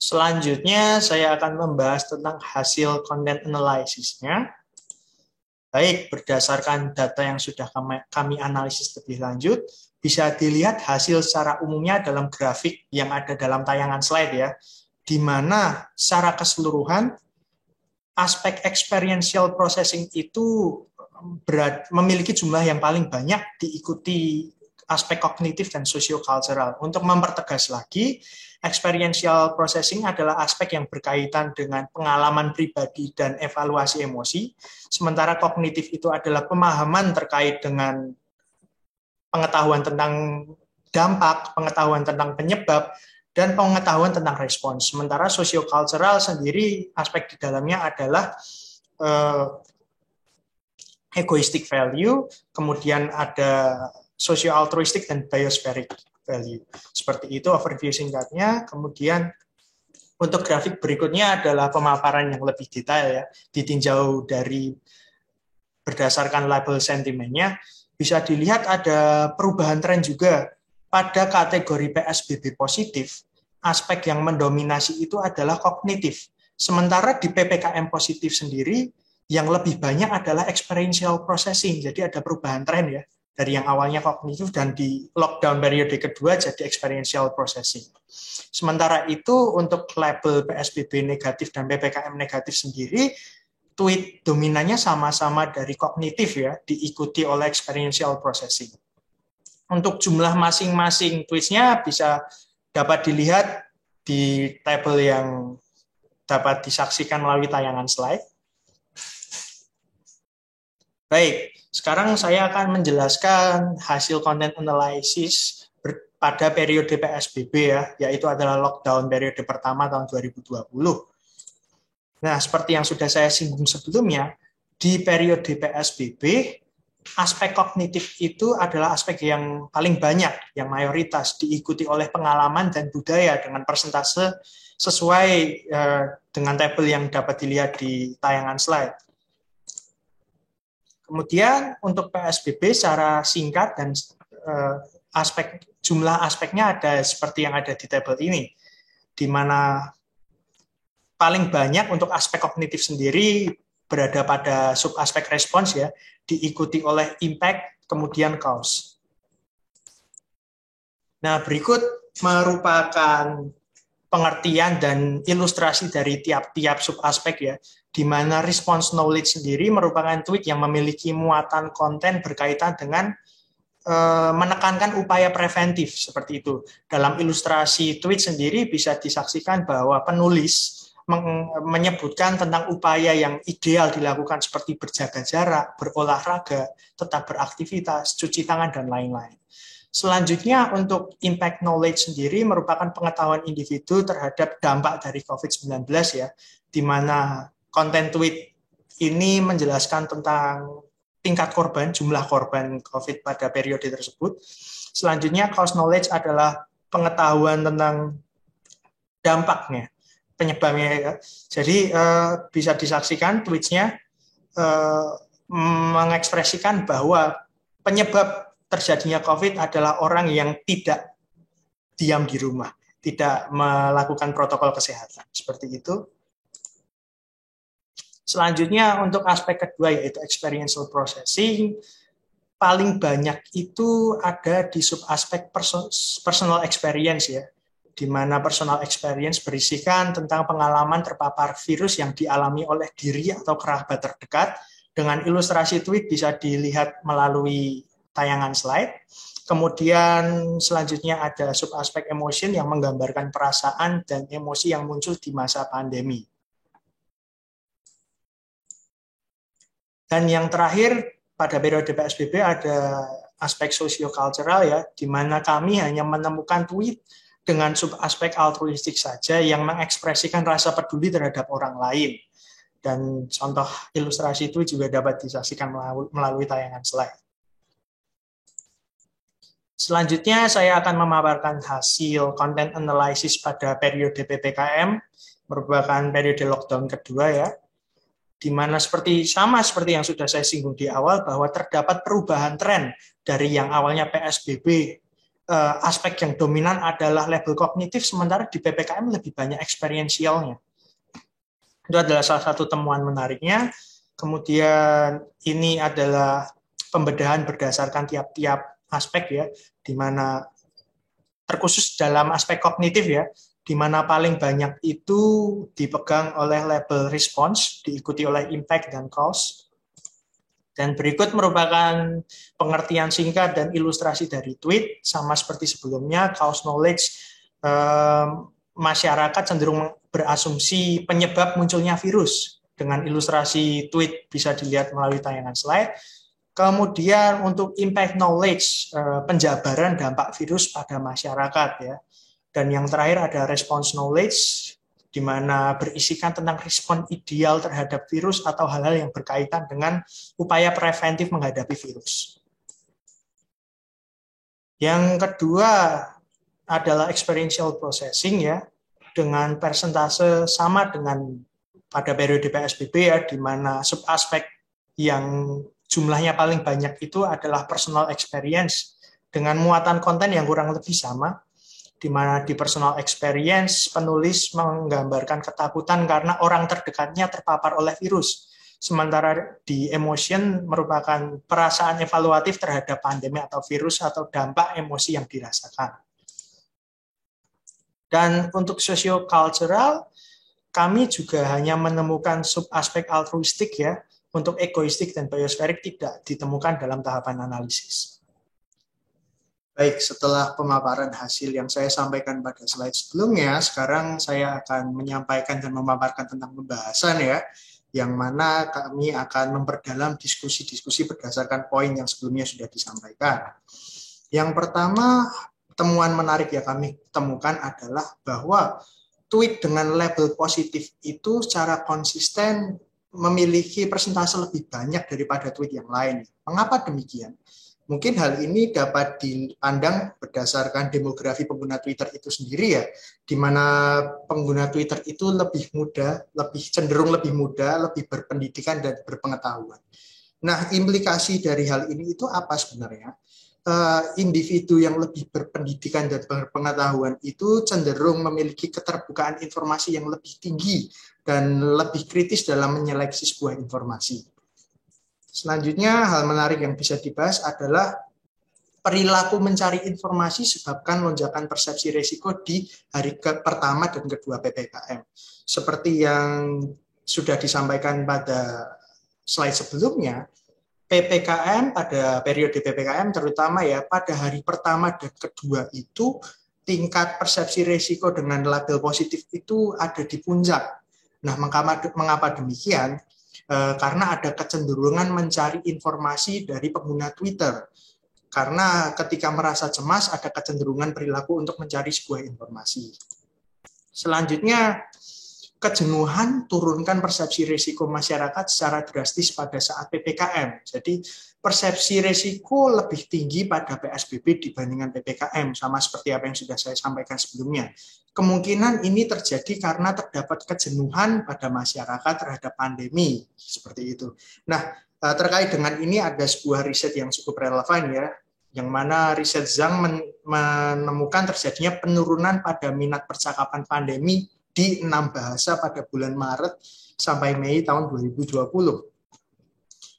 selanjutnya saya akan membahas tentang hasil content analysis-nya. Baik, berdasarkan data yang sudah kami analisis lebih lanjut, bisa dilihat hasil secara umumnya dalam grafik yang ada dalam tayangan slide ya, di mana secara keseluruhan aspek experiential processing itu memiliki jumlah yang paling banyak, diikuti aspek kognitif dan socio-cultural. Untuk mempertegas lagi, experiential processing adalah aspek yang berkaitan dengan pengalaman pribadi dan evaluasi emosi, sementara kognitif itu adalah pemahaman terkait dengan pengetahuan tentang dampak, pengetahuan tentang penyebab, dan pengetahuan tentang respons. Sementara socio-cultural sendiri aspek di dalamnya adalah egoistic value, kemudian ada socio-altruistic dan biospheric value. Seperti itu overview singkatnya. Kemudian untuk grafik berikutnya adalah pemaparan yang lebih detail ya, ditinjau dari berdasarkan label sentimennya. Bisa dilihat ada perubahan tren juga pada kategori PSBB positif. Aspek yang mendominasi itu adalah kognitif. Sementara di PPKM positif sendiri yang lebih banyak adalah experiential processing. Jadi ada perubahan tren ya, dari yang awalnya kognitif dan di lockdown periode kedua jadi experiential processing. Sementara itu untuk label PSBB negatif dan PPKM negatif sendiri, tweet dominannya sama-sama dari kognitif ya, diikuti oleh experiential processing. Untuk jumlah masing-masing tweetsnya bisa dapat dilihat di tabel yang dapat disaksikan melalui tayangan slide. Baik, sekarang saya akan menjelaskan hasil content analysis pada periode PSBB ya, yaitu adalah lockdown periode pertama tahun 2020. Nah, seperti yang sudah saya singgung sebelumnya, di periode PSBB, aspek kognitif itu adalah aspek yang paling banyak, yang mayoritas, diikuti oleh pengalaman dan budaya dengan persentase sesuai dengan tabel yang dapat dilihat di tayangan slide. Kemudian untuk PSBB secara singkat dan jumlah aspeknya ada seperti yang ada di tabel ini, di mana paling banyak untuk aspek kognitif sendiri berada pada subaspek respons ya, diikuti oleh impact, kemudian cause. Nah, berikut merupakan pengertian dan ilustrasi dari tiap-tiap subaspek ya, di mana response knowledge sendiri merupakan tweet yang memiliki muatan konten berkaitan dengan menekankan upaya preventif seperti itu. Dalam ilustrasi tweet sendiri bisa disaksikan bahwa penulis menyebutkan tentang upaya yang ideal dilakukan seperti berjaga jarak, berolahraga, tetap beraktivitas, cuci tangan, dan lain-lain. Selanjutnya untuk impact knowledge sendiri merupakan pengetahuan individu terhadap dampak dari COVID-19 ya, di mana konten tweet ini menjelaskan tentang tingkat korban, jumlah korban COVID pada periode tersebut. Selanjutnya cause knowledge adalah pengetahuan tentang dampaknya, penyebabnya ya. Jadi bisa disaksikan tweets-nya mengekspresikan bahwa penyebab terjadinya COVID adalah orang yang tidak diam di rumah, tidak melakukan protokol kesehatan. Seperti itu. Selanjutnya untuk aspek kedua yaitu experiential processing, paling banyak itu ada di subaspek personal experience ya, di mana personal experience berisikan tentang pengalaman terpapar virus yang dialami oleh diri atau kerabat terdekat. Dengan ilustrasi tweet bisa dilihat melalui tayangan slide. Kemudian selanjutnya ada subaspek emotion yang menggambarkan perasaan dan emosi yang muncul di masa pandemi. Dan yang terakhir pada periode PSBB ada aspek socio-cultural ya, di mana kami hanya menemukan tweet dengan subaspek altruistik saja yang mengekspresikan rasa peduli terhadap orang lain. Dan contoh ilustrasi itu juga dapat disaksikan melalui tayangan slide. Selanjutnya saya akan memaparkan hasil content analysis pada periode PPKM, merupakan periode lockdown kedua ya, di mana seperti yang sudah saya singgung di awal bahwa terdapat perubahan tren dari yang awalnya PSBB, aspek yang dominan adalah label kognitif, sementara di PPKM lebih banyak experientialnya. Itu adalah salah satu temuan menariknya. Kemudian ini adalah pembedahan berdasarkan tiap-tiap aspek ya, di mana terkhusus dalam aspek kognitif ya, di mana paling banyak itu dipegang oleh label response, diikuti oleh impact dan cause. Dan berikut merupakan pengertian singkat dan ilustrasi dari tweet, sama seperti sebelumnya, cause knowledge, masyarakat cenderung berasumsi penyebab munculnya virus. Dengan ilustrasi tweet bisa dilihat melalui tayangan slide. Kemudian untuk impact knowledge, penjabaran dampak virus pada masyarakat ya. Dan yang terakhir ada response knowledge, di mana berisikan tentang respon ideal terhadap virus atau hal-hal yang berkaitan dengan upaya preventif menghadapi virus. Yang kedua adalah experiential processing ya, dengan persentase sama dengan pada periode PSBB ya, di mana subaspek yang jumlahnya paling banyak itu adalah personal experience dengan muatan konten yang kurang lebih sama, di mana di personal experience penulis menggambarkan ketakutan karena orang terdekatnya terpapar oleh virus. Sementara di emotion merupakan perasaan evaluatif terhadap pandemi atau virus atau dampak emosi yang dirasakan. Dan untuk socio-cultural, kami juga hanya menemukan subaspek altruistik ya, untuk egoistik dan biosferik tidak ditemukan dalam tahapan analisis. Baik, setelah pemaparan hasil yang saya sampaikan pada slide sebelumnya, sekarang saya akan menyampaikan dan memaparkan tentang pembahasan ya, yang mana kami akan memperdalam diskusi-diskusi berdasarkan poin yang sebelumnya sudah disampaikan. Yang pertama, temuan menarik yang kami temukan adalah bahwa tweet dengan label positif itu secara konsisten memiliki persentase lebih banyak daripada tweet yang lain. Mengapa demikian? Mungkin hal ini dapat dipandang berdasarkan demografi pengguna Twitter itu sendiri ya, di mana pengguna Twitter itu lebih muda, cenderung lebih muda, lebih berpendidikan dan berpengetahuan. Nah, implikasi dari hal ini itu apa sebenarnya? Individu yang lebih berpendidikan dan berpengetahuan itu cenderung memiliki keterbukaan informasi yang lebih tinggi dan lebih kritis dalam menyeleksi sebuah informasi. Selanjutnya, hal menarik yang bisa dibahas adalah perilaku mencari informasi sebabkan lonjakan persepsi risiko di hari pertama dan kedua PPKM. Seperti yang sudah disampaikan pada slide sebelumnya, PPKM pada periode PPKM terutama ya pada hari pertama dan kedua itu tingkat persepsi risiko dengan label positif itu ada di puncak. Nah, mengapa demikian? Karena ada kecenderungan mencari informasi dari pengguna Twitter. Karena ketika merasa cemas, ada kecenderungan perilaku untuk mencari sebuah informasi. Selanjutnya, kejenuhan turunkan persepsi risiko masyarakat secara drastis pada saat PPKM. Jadi, persepsi risiko lebih tinggi pada PSBB dibandingkan PPKM, sama seperti apa yang sudah saya sampaikan sebelumnya. Kemungkinan ini terjadi karena terdapat kejenuhan pada masyarakat terhadap pandemi, seperti itu. Nah, terkait dengan ini ada sebuah riset yang cukup relevan ya, yang mana riset Zhang menemukan terjadinya penurunan pada minat percakapan pandemi di 6 bahasa pada bulan Maret sampai Mei tahun 2020.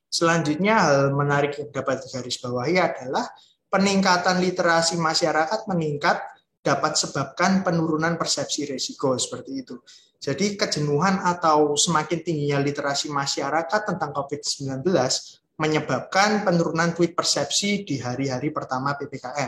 Selanjutnya, hal menarik yang dapat digarisbawahi adalah peningkatan literasi masyarakat meningkat dapat sebabkan penurunan persepsi risiko seperti itu. Jadi kejenuhan atau semakin tingginya literasi masyarakat tentang COVID-19 menyebabkan penurunan tweet persepsi di hari-hari pertama PPKM.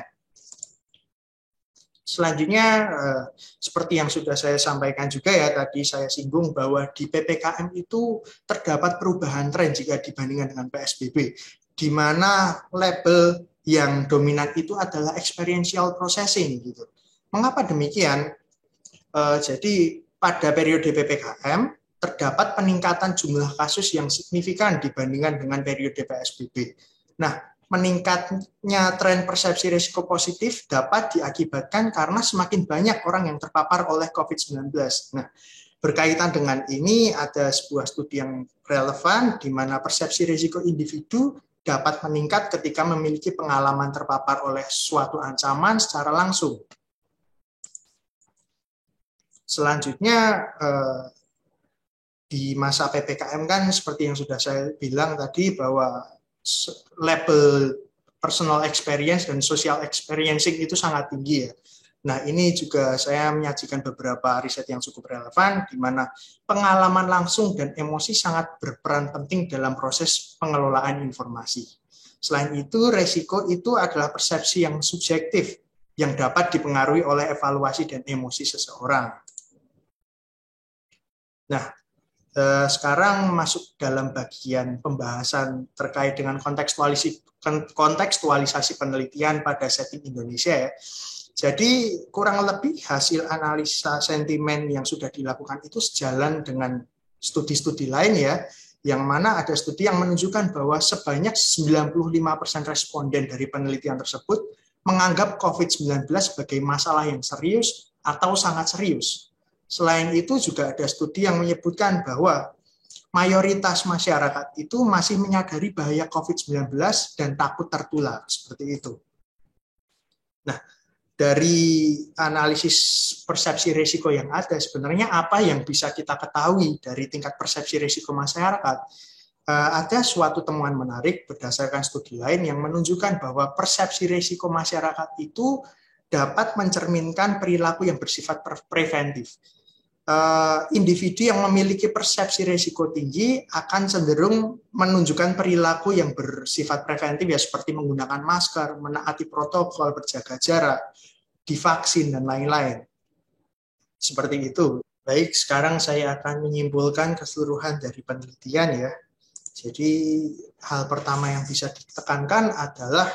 Selanjutnya, seperti yang sudah saya sampaikan juga ya, tadi saya singgung bahwa di PPKM itu terdapat perubahan tren jika dibandingkan dengan PSBB, di mana label yang dominan itu adalah experiential processing gitu. Mengapa demikian? Jadi pada periode PPKM terdapat peningkatan jumlah kasus yang signifikan dibandingkan dengan periode PSBB. Nah, meningkatnya tren persepsi risiko positif dapat diakibatkan karena semakin banyak orang yang terpapar oleh COVID-19. Nah, berkaitan dengan ini ada sebuah studi yang relevan di mana persepsi risiko individu dapat meningkat ketika memiliki pengalaman terpapar oleh suatu ancaman secara langsung. Selanjutnya, di masa PPKM kan seperti yang sudah saya bilang tadi bahwa label personal experience dan social experiencing itu sangat tinggi ya. Nah, ini juga saya menyajikan beberapa riset yang cukup relevan di mana pengalaman langsung dan emosi sangat berperan penting dalam proses pengelolaan informasi. Selain itu, resiko itu adalah persepsi yang subjektif yang dapat dipengaruhi oleh evaluasi dan emosi seseorang. Nah, sekarang masuk dalam bagian pembahasan terkait dengan kontekstualisasi penelitian pada setting Indonesia ya. Jadi kurang lebih hasil analisa sentimen yang sudah dilakukan itu sejalan dengan studi-studi lain ya, yang mana ada studi yang menunjukkan bahwa sebanyak 95% responden dari penelitian tersebut menganggap COVID-19 sebagai masalah yang serius atau sangat serius. Selain itu juga ada studi yang menyebutkan bahwa mayoritas masyarakat itu masih menyadari bahaya COVID-19 dan takut tertular, seperti itu. Nah, dari analisis persepsi risiko yang ada, sebenarnya apa yang bisa kita ketahui dari tingkat persepsi risiko masyarakat? Ada suatu temuan menarik berdasarkan studi lain yang menunjukkan bahwa persepsi risiko masyarakat itu dapat mencerminkan perilaku yang bersifat preventif. Individu yang memiliki persepsi risiko tinggi akan cenderung menunjukkan perilaku yang bersifat preventif, ya seperti menggunakan masker, menaati protokol, berjaga jarak, divaksin, dan lain-lain. Seperti itu. Baik, sekarang saya akan menyimpulkan keseluruhan dari penelitian ya. Jadi hal pertama yang bisa ditekankan adalah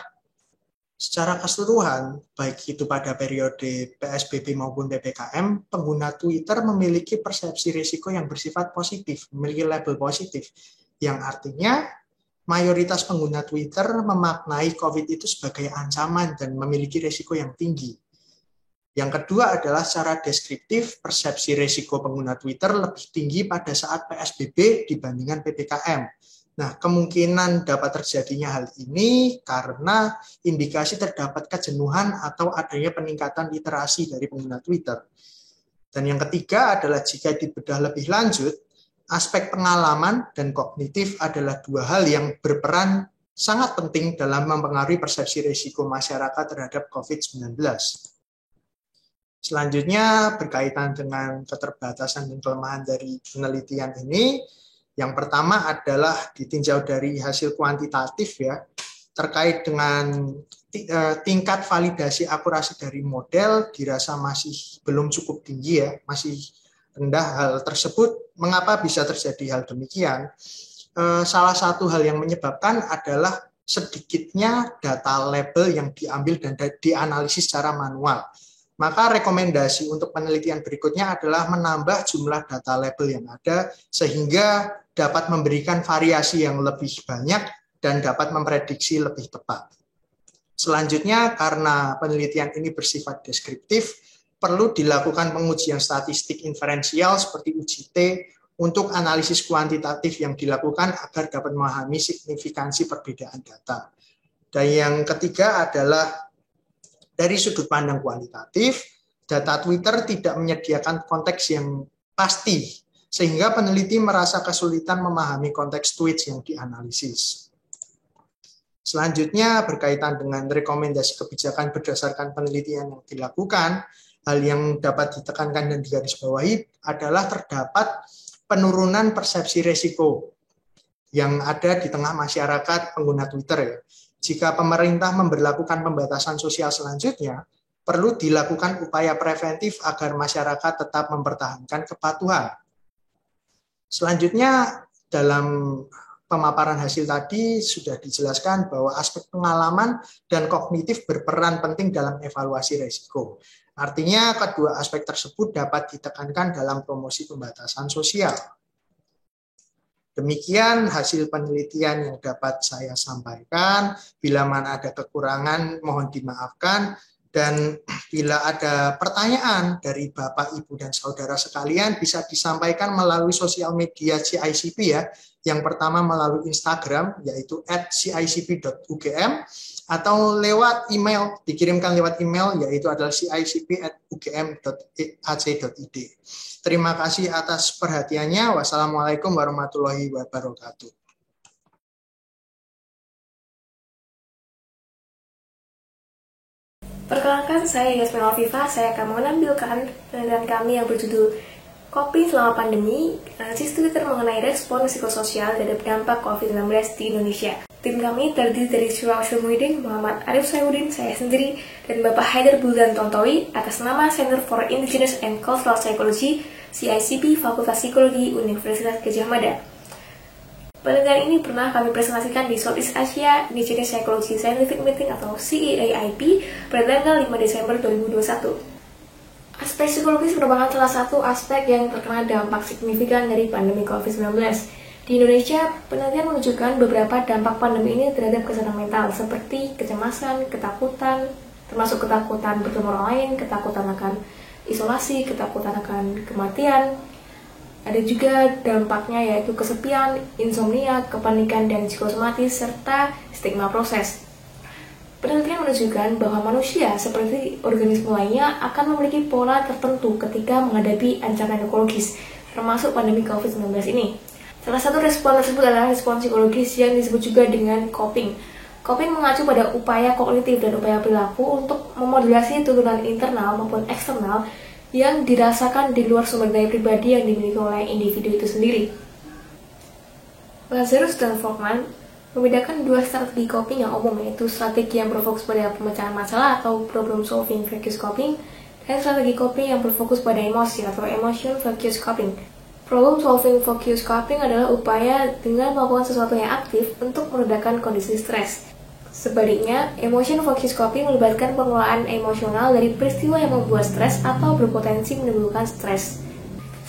secara keseluruhan, baik itu pada periode PSBB maupun PPKM, pengguna Twitter memiliki persepsi risiko yang bersifat positif, memiliki label positif, yang artinya mayoritas pengguna Twitter memaknai COVID itu sebagai ancaman dan memiliki risiko yang tinggi. Yang kedua adalah secara deskriptif, persepsi risiko pengguna Twitter lebih tinggi pada saat PSBB dibandingkan PPKM. Nah, kemungkinan dapat terjadinya hal ini karena indikasi terdapat kejenuhan atau adanya peningkatan literasi dari pengguna Twitter. Dan yang ketiga adalah jika dibedah lebih lanjut, aspek pengalaman dan kognitif adalah dua hal yang berperan sangat penting dalam mempengaruhi persepsi risiko masyarakat terhadap COVID-19. Selanjutnya, berkaitan dengan keterbatasan dan kelemahan dari penelitian ini, yang pertama adalah ditinjau dari hasil kuantitatif ya, terkait dengan tingkat validasi akurasi dari model dirasa masih belum cukup tinggi ya, masih rendah. Hal tersebut mengapa bisa terjadi hal demikian? Salah satu hal yang menyebabkan adalah sedikitnya data label yang diambil dan dianalisis secara manual. Maka rekomendasi untuk penelitian berikutnya adalah menambah jumlah data label yang ada sehingga dapat memberikan variasi yang lebih banyak dan dapat memprediksi lebih tepat. Selanjutnya, karena penelitian ini bersifat deskriptif, perlu dilakukan pengujian statistik inferensial seperti UJT untuk analisis kuantitatif yang dilakukan agar dapat memahami signifikansi perbedaan data. Dan yang ketiga adalah dari sudut pandang kualitatif, data Twitter tidak menyediakan konteks yang pasti, sehingga peneliti merasa kesulitan memahami konteks tweets yang dianalisis. Selanjutnya, berkaitan dengan rekomendasi kebijakan berdasarkan penelitian yang dilakukan, hal yang dapat ditekankan dan digarisbawahi adalah terdapat penurunan persepsi risiko yang ada di tengah masyarakat pengguna Twitter ya. Jika pemerintah memberlakukan pembatasan sosial selanjutnya, perlu dilakukan upaya preventif agar masyarakat tetap mempertahankan kepatuhan. Selanjutnya, dalam pemaparan hasil tadi sudah dijelaskan bahwa aspek pengalaman dan kognitif berperan penting dalam evaluasi risiko. Artinya, kedua aspek tersebut dapat ditekankan dalam promosi pembatasan sosial. Demikian hasil penelitian yang dapat saya sampaikan. Bila mana ada kekurangan, mohon dimaafkan. Dan bila ada pertanyaan dari Bapak, Ibu, dan Saudara sekalian, bisa disampaikan melalui sosial media CICP ya. Yang pertama melalui Instagram, yaitu @cicp.ugm, atau lewat email, dikirimkan lewat email, yaitu adalah cicp@ugm.ac.id. Terima kasih atas perhatiannya. Wassalamualaikum warahmatullahi wabarakatuh. Perkenalkan, saya Yasmin Alfifa. Saya akan menampilkan penelitian kami yang berjudul Kopi Selama Pandemi, Analisis Twitter mengenai respon psikososial terhadap dampak COVID-19 di Indonesia. Tim kami terdiri dari Syura Muhyiddin, Muhammad Arif Sayudin, saya sendiri, dan Bapak Haidar Buldan Tontowi atas nama Center for Indigenous and Cultural Psychology, CICP, Fakultas Psikologi, Universitas Gadjah Mada. Penelitian ini pernah kami presentasikan di Southeast Asia Initiative Psychology Scientific Meeting atau CEAIP pada tanggal 5 Desember 2021. Aspek psikologis merupakan salah satu aspek yang terkena dampak signifikan dari pandemi COVID-19. Di Indonesia, penelitian menunjukkan beberapa dampak pandemi ini terhadap kesehatan mental seperti kecemasan, ketakutan, termasuk ketakutan bertemu orang lain, ketakutan akan isolasi, ketakutan akan kematian. Ada juga dampaknya yaitu kesepian, insomnia, kepanikan, dan psikosomatis, serta stigma proses. Penelitian menunjukkan bahwa manusia seperti organisme lainnya akan memiliki pola tertentu ketika menghadapi ancaman ekologis, termasuk pandemi COVID-19 ini. Salah satu respon tersebut adalah respon psikologis yang disebut juga dengan coping. Coping mengacu pada upaya kognitif dan upaya perilaku untuk memodulasi tuntutan internal maupun eksternal yang dirasakan di luar sumber daya pribadi yang dimiliki oleh individu itu sendiri. Lazarus dan Folkman membedakan dua strategi coping yang umum, yaitu strategi yang berfokus pada pemecahan masalah atau problem solving focused coping, dan strategi coping yang berfokus pada emosi atau emotion focused coping. Problem solving focused coping adalah upaya dengan melakukan sesuatu yang aktif untuk meredakan kondisi stres. Sebaliknya, emotion focused coping melibatkan pengelolaan emosional dari peristiwa yang membuat stres atau berpotensi menimbulkan stres.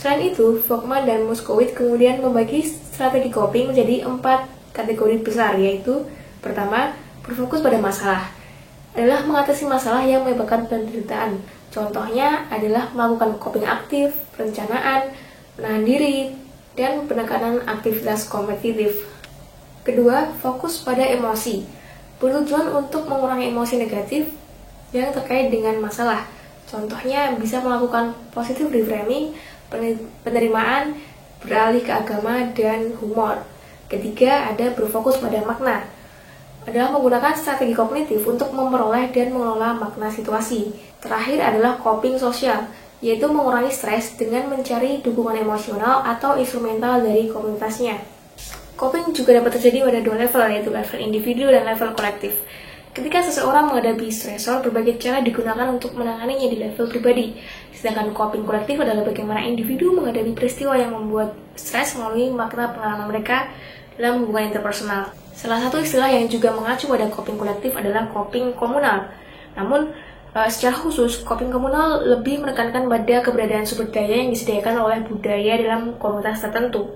Selain itu, Folkman dan Moskowitz kemudian membagi strategi coping menjadi 4 kategori besar, yaitu pertama, berfokus pada masalah. Adalah mengatasi masalah yang menyebabkan penderitaan. Contohnya adalah melakukan coping aktif, perencanaan, menahan diri, dan penekanan aktivitas kompetitif. Kedua, fokus pada emosi. Bertujuan untuk mengurangi emosi negatif yang terkait dengan masalah. Contohnya bisa melakukan positive reframing, penerimaan, beralih ke agama, dan humor. Ketiga, ada berfokus pada makna. Adalah menggunakan strategi kognitif untuk memperoleh dan mengelola makna situasi. Terakhir adalah coping sosial, yaitu mengurangi stres dengan mencari dukungan emosional atau instrumental dari komunitasnya. Coping juga dapat terjadi pada dua level, yaitu level individu dan level kolektif. Ketika seseorang menghadapi stresor, berbagai cara digunakan untuk menanganinya di level pribadi. Sedangkan coping kolektif adalah bagaimana individu menghadapi peristiwa yang membuat stres melalui makna pengalaman mereka dalam hubungan interpersonal. Salah satu istilah yang juga mengacu pada coping kolektif adalah coping komunal. Namun, secara khusus, coping komunal lebih menekankan pada keberadaan sumber daya yang disediakan oleh budaya dalam komunitas tertentu.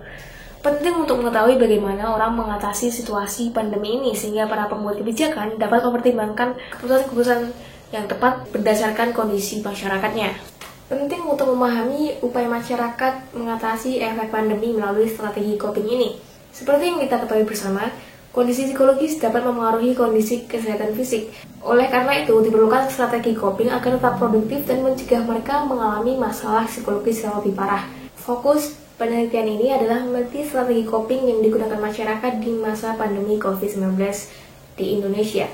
Penting untuk mengetahui bagaimana orang mengatasi situasi pandemi ini sehingga para pembuat kebijakan dapat mempertimbangkan keputusan-keputusan yang tepat berdasarkan kondisi masyarakatnya. Penting untuk memahami upaya masyarakat mengatasi efek pandemi melalui strategi coping ini. Seperti yang kita ketahui bersama, kondisi psikologis dapat memengaruhi kondisi kesehatan fisik. Oleh karena itu, diperlukan strategi coping agar tetap produktif dan mencegah mereka mengalami masalah psikologis yang lebih parah. Fokus penelitian ini adalah meneliti strategi coping yang digunakan masyarakat di masa pandemi COVID-19 di Indonesia.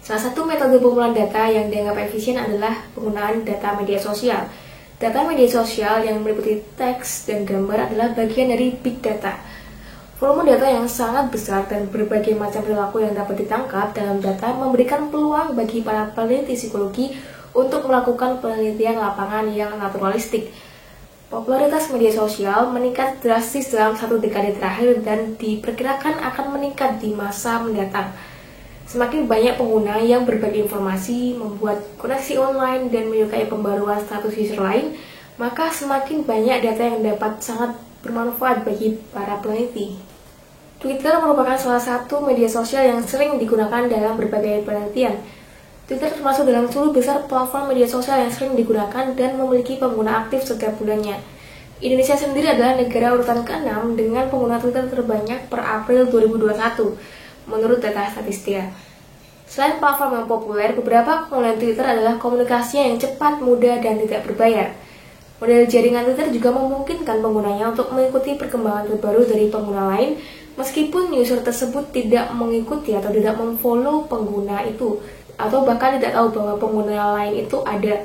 Salah satu metode pengumpulan data yang dianggap efisien adalah penggunaan data media sosial. Data media sosial yang meliputi teks dan gambar adalah bagian dari big data. Volume data yang sangat besar dan berbagai macam perilaku yang dapat ditangkap dalam data memberikan peluang bagi para peneliti psikologi untuk melakukan penelitian lapangan yang naturalistik. Popularitas media sosial meningkat drastis dalam 1 dekade terakhir dan diperkirakan akan meningkat di masa mendatang. Semakin banyak pengguna yang berbagi informasi, membuat koneksi online, dan menyukai pembaruan status user lain, maka semakin banyak data yang dapat sangat bermanfaat bagi para peneliti. Twitter merupakan salah satu media sosial yang sering digunakan dalam berbagai penelitian. Twitter termasuk dalam 10 besar platform media sosial yang sering digunakan dan memiliki pengguna aktif setiap bulannya. Indonesia sendiri adalah negara urutan ke-6 dengan pengguna Twitter terbanyak per April 2021, menurut data Statista. Selain platform yang populer, beberapa keunggulan Twitter adalah komunikasinya yang cepat, mudah, dan tidak berbayar. Model jaringan Twitter juga memungkinkan penggunanya untuk mengikuti perkembangan terbaru dari pengguna lain, meskipun user tersebut tidak mengikuti atau tidak memfollow pengguna itu, atau bahkan tidak tahu bahwa pengguna lain itu ada.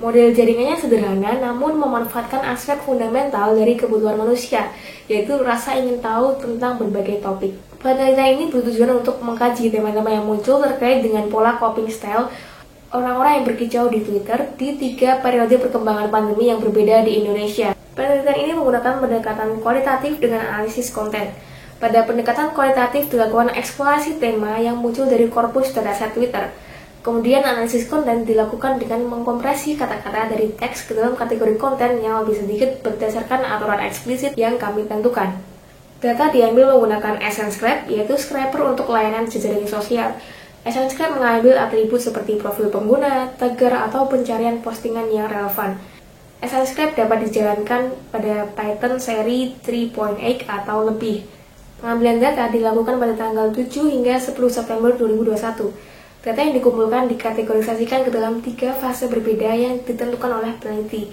Model jaringannya sederhana, namun memanfaatkan aspek fundamental dari kebutuhan manusia, yaitu rasa ingin tahu tentang berbagai topik. Penelitian ini bertujuan untuk mengkaji tema-tema yang muncul terkait dengan pola coping style orang-orang yang berkicau di Twitter di 3 periode perkembangan pandemi yang berbeda di Indonesia. Penelitian ini menggunakan pendekatan kualitatif dengan analisis konten. Pada pendekatan kualitatif dilakukan eksplorasi tema yang muncul dari korpus dataset Twitter. Kemudian analisis konten dilakukan dengan mengkompresi kata-kata dari teks ke dalam kategori konten yang lebih sedikit berdasarkan aturan eksplisit yang kami tentukan. Data diambil menggunakan EssenceScrape, yaitu scraper untuk layanan jejaring sosial. EssenceScrape mengambil atribut seperti profil pengguna, tagar, atau pencarian postingan yang relevan. EssenceScrape dapat dijalankan pada Python seri 3.8 atau lebih. Pengambilan data dilakukan pada tanggal 7 hingga 10 September 2021. Data yang dikumpulkan dikategorisasikan ke dalam 3 fase berbeda yang ditentukan oleh peneliti.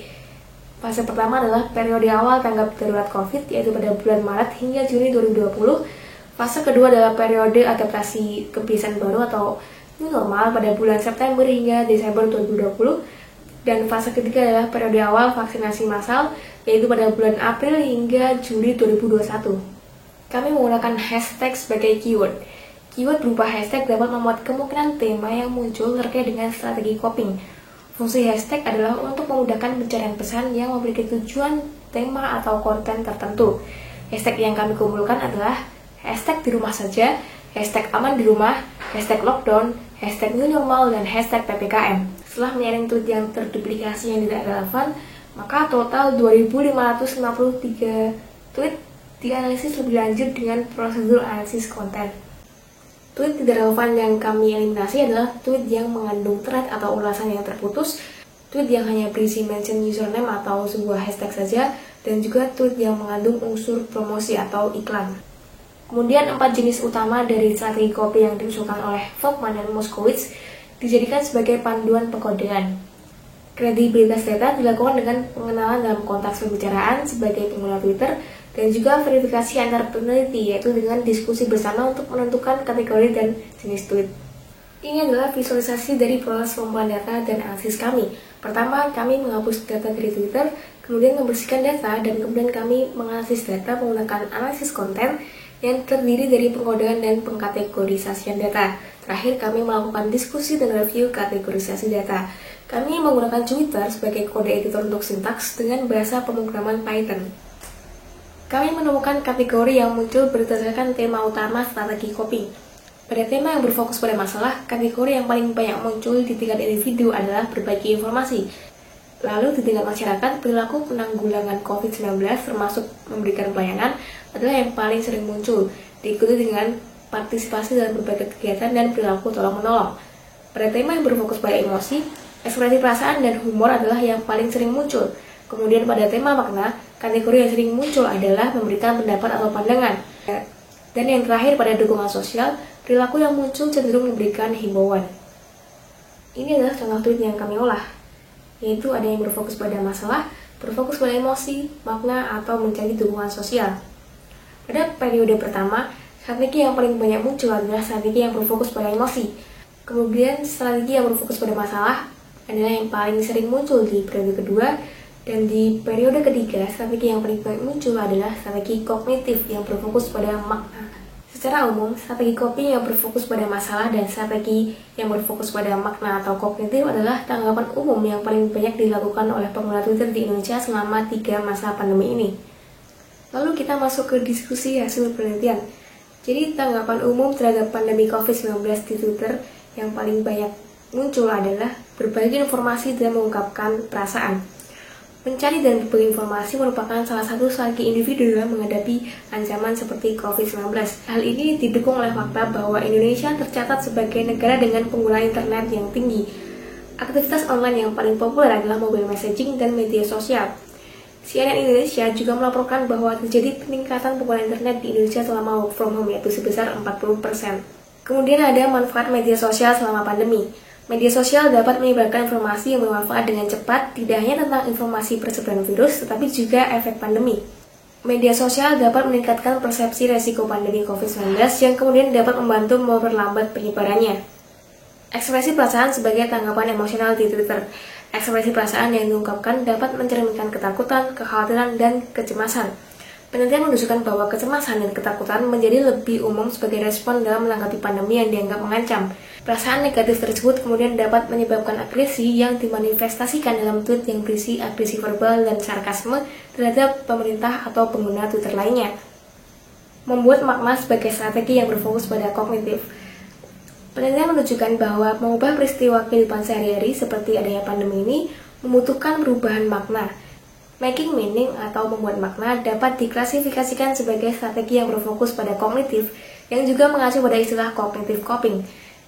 Fase pertama adalah periode awal tanggap darurat COVID, yaitu pada bulan Maret hingga Juni 2020. Fase kedua adalah periode adaptasi kebiasaan baru atau new normal pada bulan September hingga Desember 2020. Dan fase ketiga adalah periode awal vaksinasi massal, yaitu pada bulan April hingga Juli 2021. Kami menggunakan hashtag sebagai keyword. Keyword berupa hashtag dapat membuat kemungkinan tema yang muncul terkait dengan strategi coping. Fungsi hashtag adalah untuk memudahkan pencarian pesan yang memiliki tujuan, tema, atau konten tertentu. Hashtag yang kami kumpulkan adalah hashtag di rumah saja, hashtag aman di rumah, hashtag lockdown, hashtag new normal, dan hashtag PPKM. Setelah menyaring tweet yang terduplikasi yang tidak relevan, maka total 2.553 tweet dianalisis lebih lanjut dengan prosedur analisis konten. Tweet tidak relevan yang kami eliminasi adalah tweet yang mengandung thread atau ulasan yang terputus, tweet yang hanya berisi mention username atau sebuah hashtag saja, dan juga tweet yang mengandung unsur promosi atau iklan. Kemudian 4 jenis utama dari strategi copy yang diusulkan oleh Volkmann dan Moskowitz dijadikan sebagai panduan pengkodean. Kredibilitas data dilakukan dengan pengenalan dalam konteks pembicaraan sebagai pengguna Twitter dan juga verifikasi antar peneliti, yaitu dengan diskusi bersama untuk menentukan kategori dan jenis tweet. Ini adalah visualisasi dari proses pengumpulan data dan analisis kami. Pertama, kami menghapus data dari Twitter, kemudian membersihkan data, dan kemudian kami menganalisis data menggunakan analisis konten yang terdiri dari pengkodean dan pengkategorisasian data. Terakhir, kami melakukan diskusi dan review kategorisasi data. Kami menggunakan Twitter sebagai kode editor untuk sintaks dengan bahasa pemrograman Python. Kami menemukan kategori yang muncul berdasarkan tema utama strategi copy. Pada tema yang berfokus pada masalah, kategori yang paling banyak muncul di tingkat individu adalah berbagi informasi. Lalu di tingkat masyarakat, perilaku penanggulangan COVID-19 termasuk memberikan pelayanan adalah yang paling sering muncul, diikuti dengan partisipasi dalam berbagai kegiatan dan perilaku tolong-menolong. Pada tema yang berfokus pada emosi, ekspresi perasaan dan humor adalah yang paling sering muncul. Kemudian pada tema makna, kategori yang sering muncul adalah memberikan pendapat atau pandangan. Dan yang terakhir pada dukungan sosial, perilaku yang muncul cenderung memberikan himbauan. Ini adalah contoh tweet yang kami olah, yaitu ada yang berfokus pada masalah, berfokus pada emosi, makna, atau mencari dukungan sosial. Pada periode pertama, strategi yang paling banyak muncul adalah strategi yang berfokus pada emosi. Kemudian strategi yang berfokus pada masalah adalah yang paling sering muncul di periode kedua, dan di periode ketiga, strategi yang paling banyak muncul adalah strategi kognitif yang berfokus pada makna. Secara umum, strategi copy yang berfokus pada masalah dan strategi yang berfokus pada makna atau kognitif adalah tanggapan umum yang paling banyak dilakukan oleh pengguna Twitter di Indonesia selama 3 masa pandemi ini. Lalu kita masuk ke diskusi hasil penelitian. Jadi tanggapan umum terhadap pandemi COVID-19 di Twitter yang paling banyak muncul adalah berbagi informasi dan mengungkapkan perasaan. Mencari dan berbagi informasi merupakan salah satu strategi individu dalam menghadapi ancaman seperti COVID-19. Hal ini didukung oleh fakta bahwa Indonesia tercatat sebagai negara dengan penggunaan internet yang tinggi. Aktivitas online yang paling populer adalah mobile messaging dan media sosial. CNN Indonesia juga melaporkan bahwa terjadi peningkatan penggunaan internet di Indonesia selama work from home, yaitu sebesar 40%. Kemudian ada manfaat media sosial selama pandemi. Media sosial dapat menyebarkan informasi yang bermanfaat dengan cepat, tidak hanya tentang informasi persebaran virus, tetapi juga efek pandemi. Media sosial dapat meningkatkan persepsi resiko pandemi COVID-19 yang kemudian dapat membantu memperlambat penyebarannya. Ekspresi perasaan sebagai tanggapan emosional di Twitter. Ekspresi perasaan yang diungkapkan dapat mencerminkan ketakutan, kekhawatiran, dan kecemasan. Penelitian menunjukkan bahwa kecemasan dan ketakutan menjadi lebih umum sebagai respon dalam menanggapi pandemi yang dianggap mengancam. Perasaan negatif tersebut kemudian dapat menyebabkan agresi yang dimanifestasikan dalam tweet yang berisi agresi verbal dan sarkasme terhadap pemerintah atau pengguna Twitter lainnya. Membuat makna sebagai strategi yang berfokus pada kognitif. Penelitian menunjukkan bahwa mengubah peristiwa kehidupan sehari-hari seperti adanya pandemi ini membutuhkan perubahan makna. Making meaning atau membuat makna dapat diklasifikasikan sebagai strategi yang berfokus pada kognitif yang juga mengacu pada istilah cognitive coping.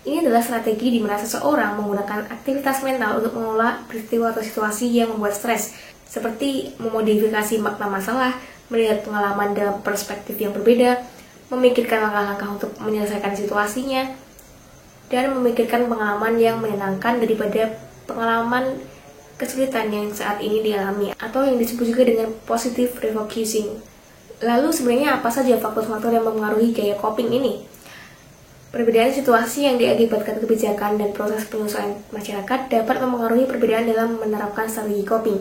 Ini adalah strategi di mana seseorang menggunakan aktivitas mental untuk mengelola peristiwa atau situasi yang membuat stres, seperti memodifikasi makna masalah, melihat pengalaman dalam perspektif yang berbeda, memikirkan langkah-langkah untuk menyelesaikan situasinya, dan memikirkan pengalaman yang menyenangkan daripada pengalaman kesulitan yang saat ini dialami, atau yang disebut juga dengan positive refocusing. Lalu sebenarnya apa saja faktor-faktor yang mempengaruhi gaya coping ini? Perbedaan situasi yang diakibatkan kebijakan dan proses penyesuaian masyarakat dapat mempengaruhi perbedaan dalam menerapkan strategi coping.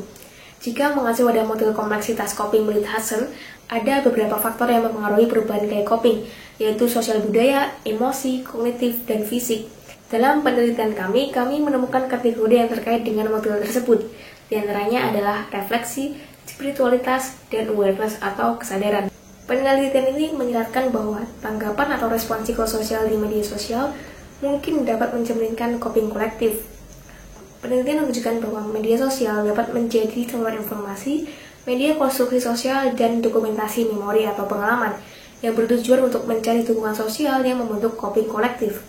Jika mengacu pada model kompleksitas coping menurut Hudson, ada beberapa faktor yang mempengaruhi perubahan gaya coping, yaitu sosial budaya, emosi, kognitif, dan fisik. Dalam penelitian kami menemukan kategori yang terkait dengan model tersebut. Di antaranya adalah refleksi, spiritualitas, dan awareness atau kesadaran. Penelitian ini menyeratkan bahwa tanggapan atau respon psikososial di media sosial mungkin dapat mencerminkan coping kolektif. Penelitian menunjukkan bahwa media sosial dapat menjadi sumber informasi, media konstruksi sosial, dan dokumentasi memori atau pengalaman yang bertujuan untuk mencari dukungan sosial yang membentuk coping kolektif.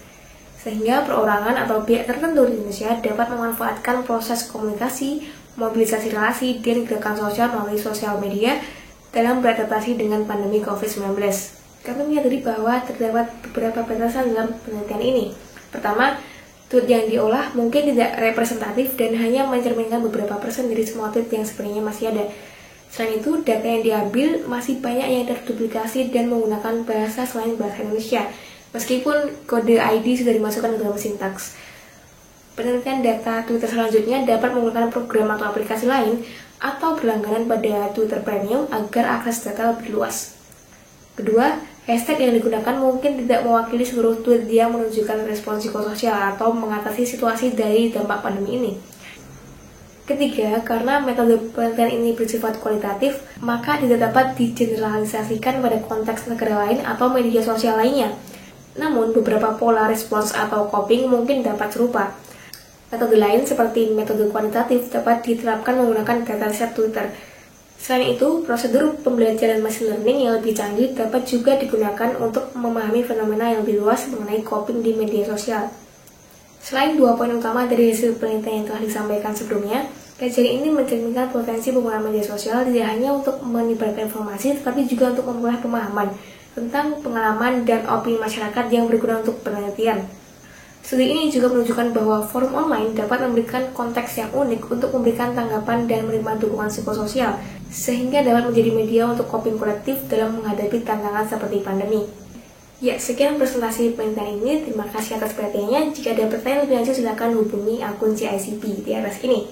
Sehingga perorangan atau pihak tertentu di Indonesia dapat memanfaatkan proses komunikasi, mobilisasi relasi, dan gerakan sosial melalui sosial media dalam beradaptasi dengan pandemi COVID-19. Kami menyadari bahwa terdapat beberapa batasan dalam penelitian ini. Pertama, tweet yang diolah mungkin tidak representatif dan hanya mencerminkan beberapa persen dari semua tweet yang sebenarnya masih ada. Selain itu, data yang diambil masih banyak yang terduplikasi dan menggunakan bahasa selain bahasa Indonesia, meskipun kode ID sudah dimasukkan ke dalam sintaks. Penelitian data Twitter selanjutnya dapat menggunakan program atau aplikasi lain atau berlangganan pada Twitter Premium agar akses data lebih luas. Kedua, hashtag yang digunakan mungkin tidak mewakili seluruh tweet yang menunjukkan respon psikososial atau mengatasi situasi dari dampak pandemi ini. Ketiga, karena metode penelitian ini bersifat kualitatif, maka tidak dapat digeneralisasikan pada konteks negara lain atau media sosial lainnya. Namun, beberapa pola respons atau coping mungkin dapat serupa. Metode lain seperti metode kuantitatif dapat diterapkan menggunakan dataset Twitter. Selain itu, prosedur pembelajaran machine learning yang lebih canggih dapat juga digunakan untuk memahami fenomena yang lebih luas mengenai coping di media sosial. Selain dua poin utama dari hasil penelitian yang telah disampaikan sebelumnya, kajian ini mencerminkan potensi penggunaan media sosial tidak hanya untuk menyebarkan informasi, tetapi juga untuk memperoleh pemahaman tentang pengalaman dan opini masyarakat yang berguna untuk penelitian. Studi ini juga menunjukkan bahwa forum online dapat memberikan konteks yang unik untuk memberikan tanggapan dan menerima dukungan psikososial, sehingga dapat menjadi media untuk coping kolektif dalam menghadapi tantangan seperti pandemi. Ya, sekian presentasi penelitian ini. Terima kasih atas perhatiannya. Jika ada pertanyaan lebih lanjut, silakan hubungi akun CICP di atas ini.